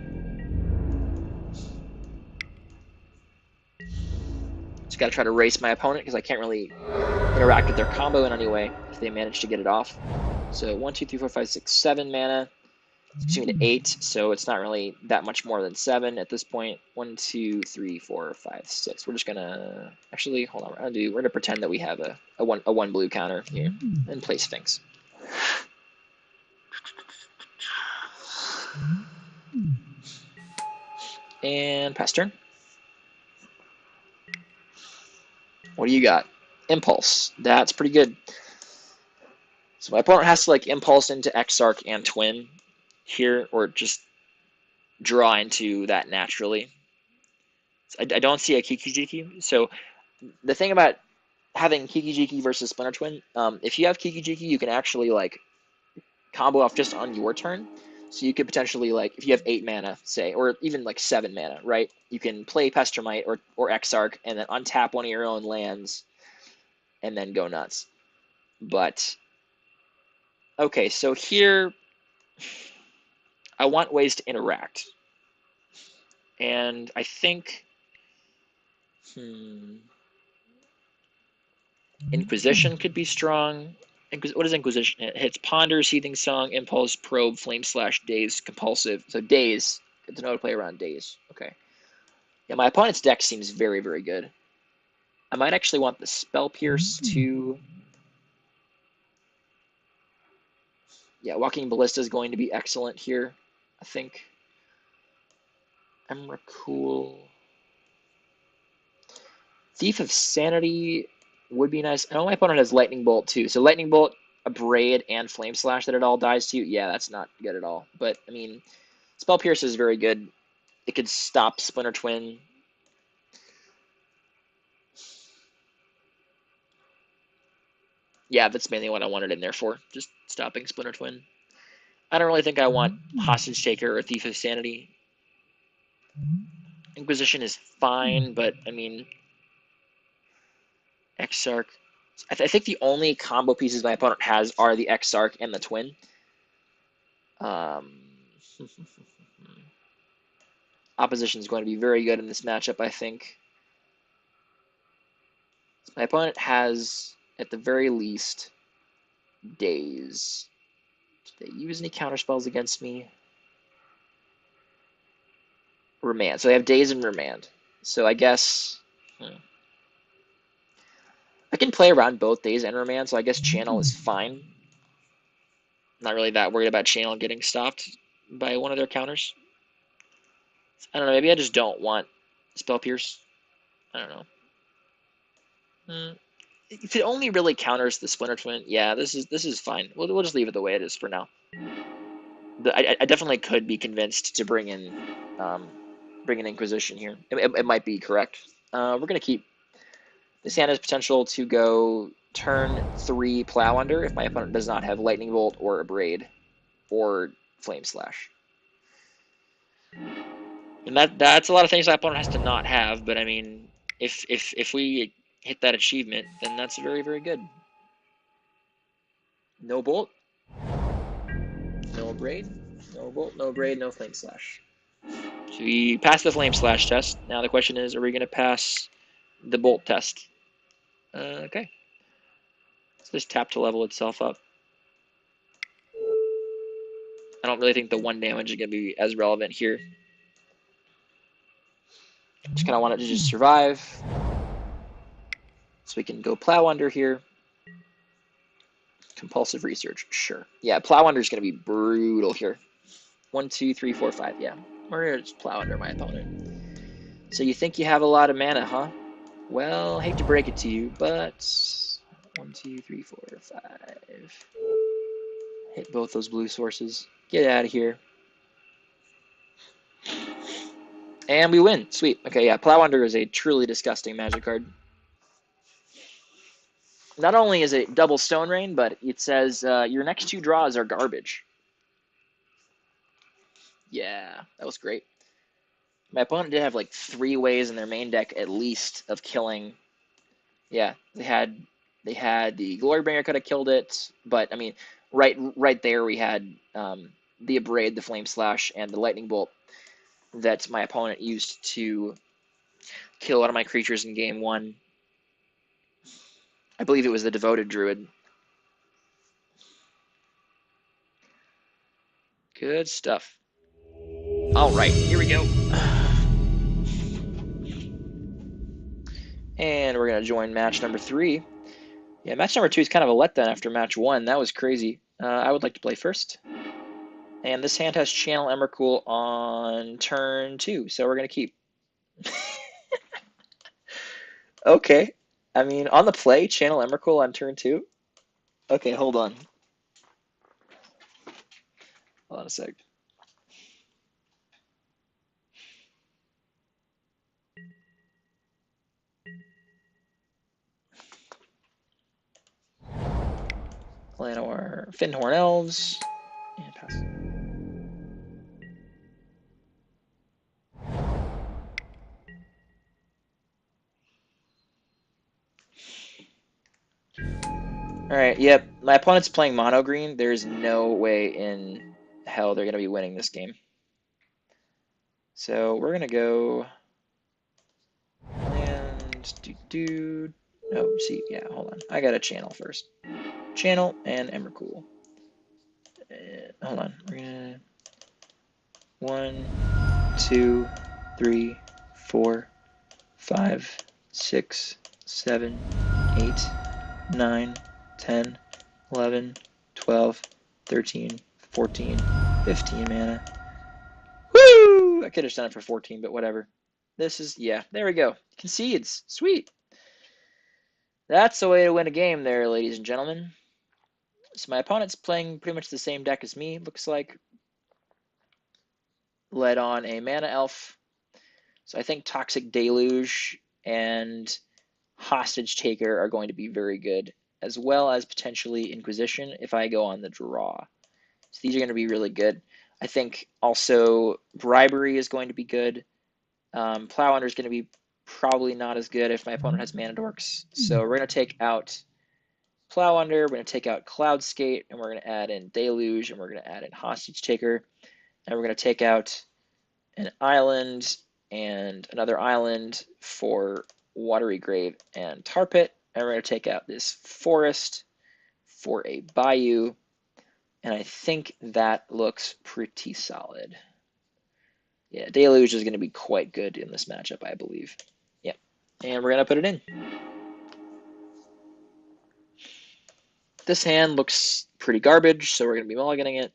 Just gotta try to race my opponent because I can't really interact with their combo in any way if they manage to get it off. So 1, 2, 3, 4, 5, 6, 7 mana. Excuse me, to 8, so it's not really that much more than 7 at this point. 1, 2, 3, 4, 5, 6. We're just gonna actually hold on. We're gonna pretend that we have a one blue counter here and play Sphinx. And pass turn. What do you got? Impulse. That's pretty good. So my opponent has to like impulse into Exarch and Twin here, or just draw into that naturally. I don't see a Kiki-Jiki. So the thing about having Kiki-Jiki versus Splinter Twin, if you have Kiki-Jiki, you can actually like combo off just on your turn. So you could potentially, like, if you have 8 mana, say, or even like 7 mana, right? You can play Pestermite or Exarch and then untap one of your own lands and then go nuts. But okay, so here I want ways to interact. And I think Inquisition could be strong. What is Inquisition? It hits Ponder, Seething Song, Impulse, Probe, Flame Slash, Daze, Compulsive. So Daze. Good to know to play around Daze. Okay. Yeah, my opponent's deck seems very, very good. I might actually want the Spell Pierce to... Yeah, Walking Ballista is going to be excellent here, I think. Emrakul. Thief of Sanity would be nice. I know my opponent has Lightning Bolt too. So Lightning Bolt, a Braid, and Flame Slash that it all dies to. Yeah, that's not good at all. But, I mean, Spell Pierce is very good. It could stop Splinter Twin. Yeah, that's mainly what I wanted in there for. Just stopping Splinter Twin. I don't really think I want Hostage Taker or Thief of Sanity. Inquisition is fine, but, I mean, Exarch. I think the only combo pieces my opponent has are the Exarch and the Twin. Opposition is going to be very good in this matchup, I think. My opponent has, at the very least, Daze. Do they use any counterspells against me? Remand. So they have Daze and Remand. So I guess... I can play around both Daze and Remand, so I guess Channel is fine. Not really that worried about Channel getting stopped by one of their counters. I don't know, maybe I just don't want Spell Pierce. I don't know. If it only really counters the Splinter Twin, yeah, this is fine. We'll just leave it the way it is for now. I definitely could be convinced to bring in Inquisition here. It might be correct. We're gonna keep. This hand has potential to go turn 3 Plow Under if my opponent does not have Lightning Bolt or a Braid or Flame Slash. And that's a lot of things my opponent has to not have, but I mean, if we hit that achievement, then that's very, very good. No Bolt, no Braid, no Bolt, no Braid, no Flame Slash. So we passed the Flame Slash test. Now the question is, are we going to pass the Bolt test? Okay. Let's just tap to level itself up. I don't really think the 1 damage is going to be as relevant here. Just kind of want it to just survive. So we can go Plow Under here. Compulsive Research, sure. Yeah, Plow Under is going to be brutal here. 1, 2, 3, 4, 5, yeah. We're going to just Plow Under my opponent. So you think you have a lot of mana, huh? Well, hate to break it to you, but 1, 2, 3, 4, 5. Hit both those blue sources. Get out of here. And we win. Sweet. Okay, yeah, Plow Under is a truly disgusting magic card. Not only is it double Stone Rain, but it says your next 2 draws are garbage. Yeah, that was great. My opponent did have like 3 ways in their main deck at least of killing. Yeah, they had the Glorybringer could have killed it, but I mean, right there we had the Abrade, the Flame Slash, and the Lightning Bolt that my opponent used to kill one of my creatures in game 1. I believe it was the Devoted Druid. Good stuff. All right, here we go. And we're going to join match number 3. Yeah, match number 2 is kind of a letdown after match 1. That was crazy. I would like to play first. And this hand has Channel Emrakul on turn 2, so we're going to keep. Okay. I mean, on the play, Channel Emrakul on turn 2? Okay, hold on. Hold on a sec. Llanowar, Fyndhorn Elves, and pass. Alright, yep. My opponent's playing mono green. There's no way in hell they're going to be winning this game. So we're going to go land, no, see, yeah, hold on. I got to channel first. Channel and Emrakul. Hold on. We're going to 1, 2, 3, 4, 5, 6, 7, 8, 9, 10, 11, 12, 13, 14, 15 mana. Woo! I could have done it for 14, but whatever. This is, yeah, there we go. Concedes. Sweet. That's the way to win a game there, ladies and gentlemen. So my opponent's playing pretty much the same deck as me, looks like. Led on a Mana Elf. So I think Toxic Deluge and Hostage Taker are going to be very good, as well as potentially Inquisition if I go on the draw. So these are going to be really good. I think also Bribery is going to be good. Plow Under is going to be probably not as good if my opponent has Mana Dorks. So we're going to take out Plow Under, we're going to take out Cloud Skate, and we're going to add in Deluge, and we're going to add in Hostage Taker, and we're going to take out an island and another island for Watery Grave and Tar Pit, and we're going to take out this forest for a Bayou, and I think that looks pretty solid. Yeah, Deluge is going to be quite good in this matchup, I believe. Yep, and we're going to put it in. This hand looks pretty garbage, so we're going to be mulliganing it.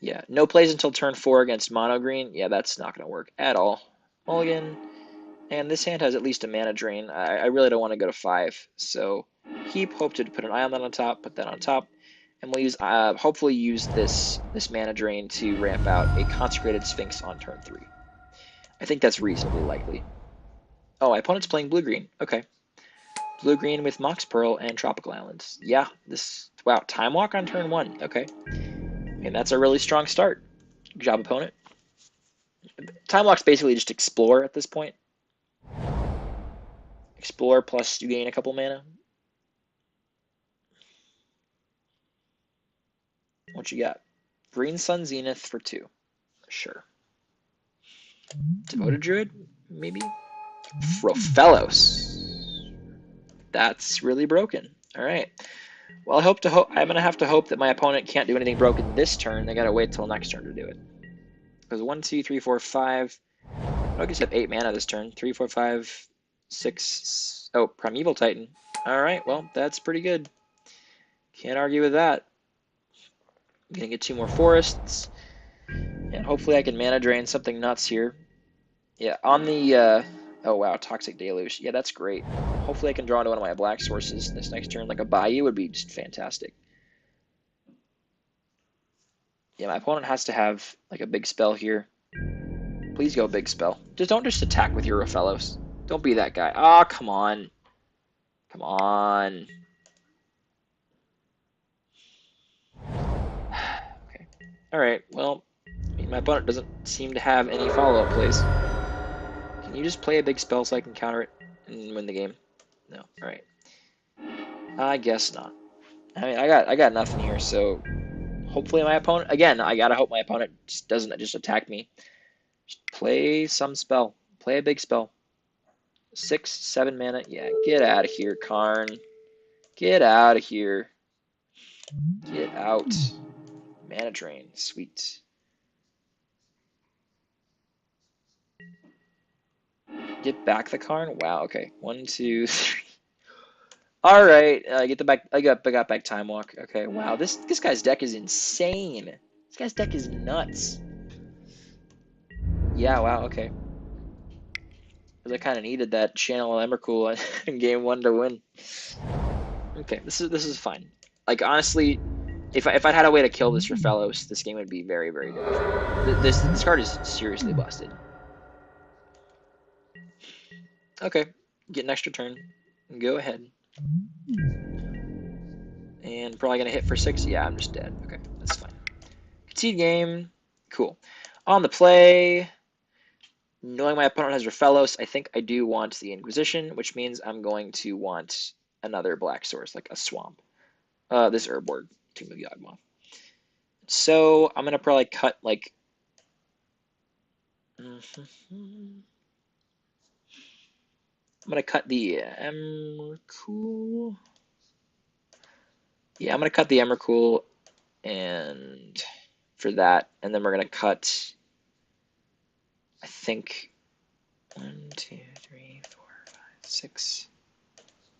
Yeah, no plays until turn 4 against mono green. Yeah, that's not going to work at all. Mulligan. And this hand has at least a mana drain. I really don't want to go to 5. So keep, hope to put an island on top, put that on top. And we'll use hopefully use this mana drain to ramp out a Consecrated Sphinx on turn 3. I think that's reasonably likely. Oh, my opponent's playing blue-green. Okay. Blue-green with Mox Pearl and Tropical Islands. Yeah, this... Wow, Time Walk on turn 1. Okay. And that's a really strong start. Good job, opponent. Time Walk's basically just Explore at this point. Explore plus you gain a couple mana. What you got? Green Sun Zenith for 2. Sure. Devoted Druid? Maybe? Rofellos. That's really broken. Alright. Well, I'm going to have to hope that my opponent can't do anything broken this turn. They got to wait till next turn to do it. Because 1, 2, 3, 4, 5. I guess I have 8 mana this turn. 3, 4, 5, 6. Oh, Primeval Titan. Alright, well, that's pretty good. Can't argue with that. I'm going to get 2 more forests. And hopefully I can mana drain something nuts here. Yeah, on the... oh, wow, Toxic Deluge. Yeah, that's great. Hopefully I can draw into one of my black sources this next turn. Like a Bayou would be just fantastic. Yeah, my opponent has to have like a big spell here. Please go big spell. Don't just attack with your Rofellos. Don't be that guy. Ah, oh, come on. Come on. Okay. Alright, well, I mean, my opponent doesn't seem to have any follow-up plays. Can you just play a big spell so I can counter it and win the game? No. Alright. I guess not. I mean, I got nothing here, so hopefully my opponent... Again, I gotta hope my opponent just doesn't just attack me. Just play some spell. Play a big spell. 6, 7 mana. Yeah, get out of here, Karn. Get out of here. Get out. Mana Drain. Sweet. Get back the Karn? Wow, okay. 1, 2, 3. Alright, get the back. I got back Time Walk. Okay, wow. This guy's deck is insane. This guy's deck is nuts. Yeah, wow, okay. Because I kind of needed that Channel Emrakul in game 1 to win. Okay, this is fine. Like, honestly, if I'd had a way to kill this for Fellows, this game would be very, very difficult. This card is seriously busted. Okay, get an extra turn. Go ahead. And probably gonna hit for 6. Yeah, I'm just dead. Okay, that's fine. Concede game. Cool. On the play, knowing my opponent has Rafellos, I think I do want the Inquisition, which means I'm going to want another black source, like a swamp. This Urborg, Tomb of Yawgmoth. So I'm gonna probably cut like. I'm gonna cut the Emrakul. Yeah, I'm gonna cut the Emrakul, and for that, and then we're gonna cut. I think 1, 2, 3, 4, 5, 6,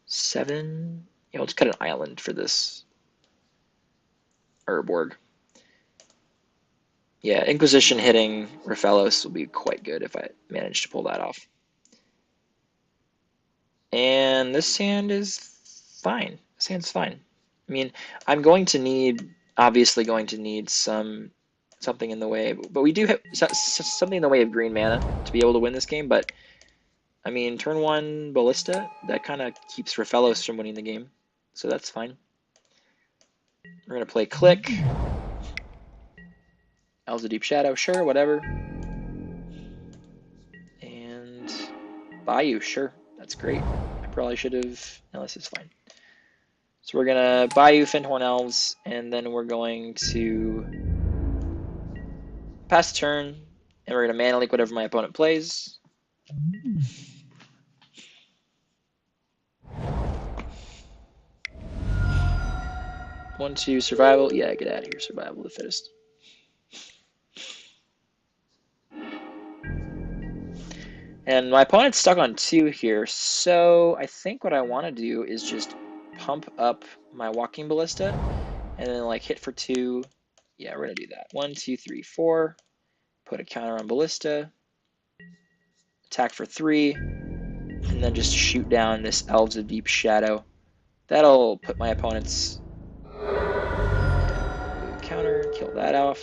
7. Yeah, let's cut an island for this Urborg. Yeah, Inquisition hitting Rafellos will be quite good if I manage to pull that off. And this hand is fine. This hand's fine. I mean, I'm going to need, obviously going to need something in the way, but we do have something in the way of green mana to be able to win this game, but I mean, turn 1 Ballista, that kind of keeps Rafellos from winning the game, so that's fine. We're going to play Click. Elves of Deep Shadow, sure, whatever. And Bayou, sure, that's great. I probably should have, no, this is fine. So we're going to Bayou Fyndhorn Elves, and then we're going to pass the turn, and we're going to mana leak whatever my opponent plays. One, two, survival. Yeah, get out of here. Survival of the fittest. And my opponent's stuck on 2 here, so I think what I want to do is just pump up my Walking Ballista, and then like hit for 2. Yeah, we're going to do that. 1, 2, 3, 4. Put a counter on Ballista. Attack for 3. And then just shoot down this Elves of Deep Shadow. That'll put my opponent's counter, kill that off,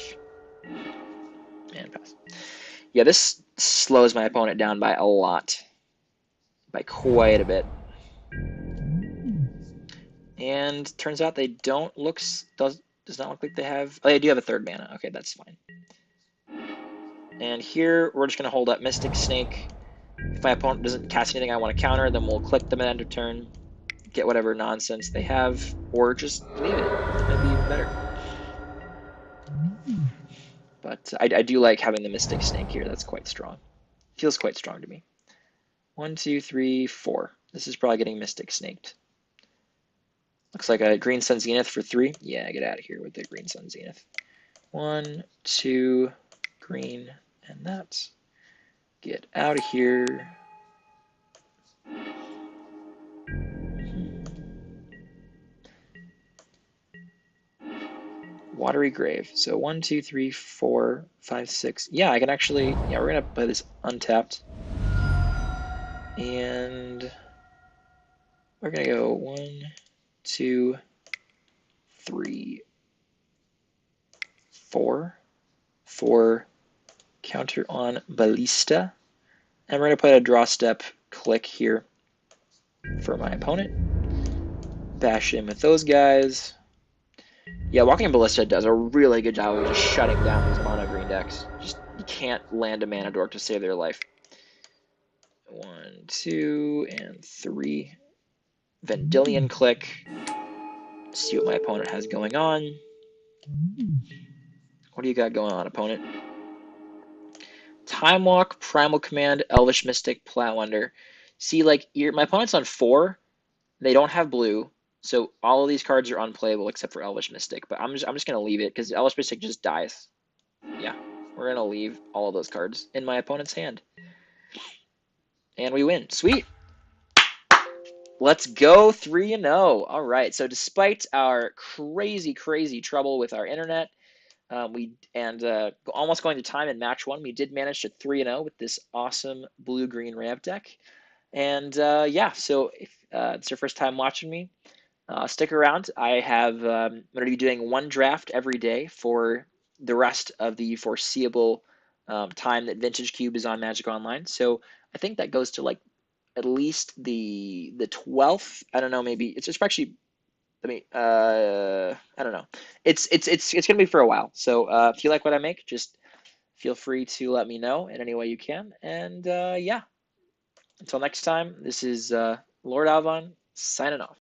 and pass. Yeah, this slows my opponent down by a lot, by quite a bit. And turns out they don't look, does not look like they have, oh, they do have a 3rd mana. Okay, that's fine. And here, we're just going to hold up Mystic Snake. If my opponent doesn't cast anything I want to counter, then we'll click them at end of turn, get whatever nonsense they have, or just leave it. It might be even better. But I do like having the Mystic Snake here. That's quite strong. Feels quite strong to me. 1, 2, 3, 4. This is probably getting Mystic Snaked. Looks like a Green Sun Zenith for 3. Yeah, get out of here with the Green Sun Zenith. 1, 2, green, and that. Get out of here. Watery Grave. So 1, 2, 3, 4, 5, 6. Yeah, I can actually, yeah, we're going to play this untapped. And we're going to go 1, 2, 3, 4. 4 counter on Ballista. And we're going to put a draw step click here for my opponent. Bash in with those guys. Yeah, Walking Ballista does a really good job of just shutting down these mono green decks. Just, you can't land a mana dork to save their life. 1, 2, and 3. Vendilion click. See what my opponent has going on. What do you got going on, opponent? Time Walk, Primal Command, Elvish Mystic, Plowlander. See, like, my opponent's on 4. They don't have blue, So all of these cards are unplayable except for Elvish Mystic, but I'm just gonna leave it because Elvish Mystic just dies. Yeah, we're gonna leave all of those cards in my opponent's hand, and we win. Sweet. Let's go 3-0. All right. So despite our crazy trouble with our internet, we and almost going to time in match one, we did manage to 3-0 with this awesome blue-green ramp deck. And yeah, so if it's your first time watching me, stick around. I'm going to be doing one draft every day for the rest of the foreseeable time that Vintage Cube is on Magic Online. So I think that goes to like at least the 12th. I don't know, maybe it's actually. I mean, I don't know. It's gonna be for a while. So if you like what I make, just feel free to let me know in any way you can. And yeah, until next time, this is Lord Alvon signing off.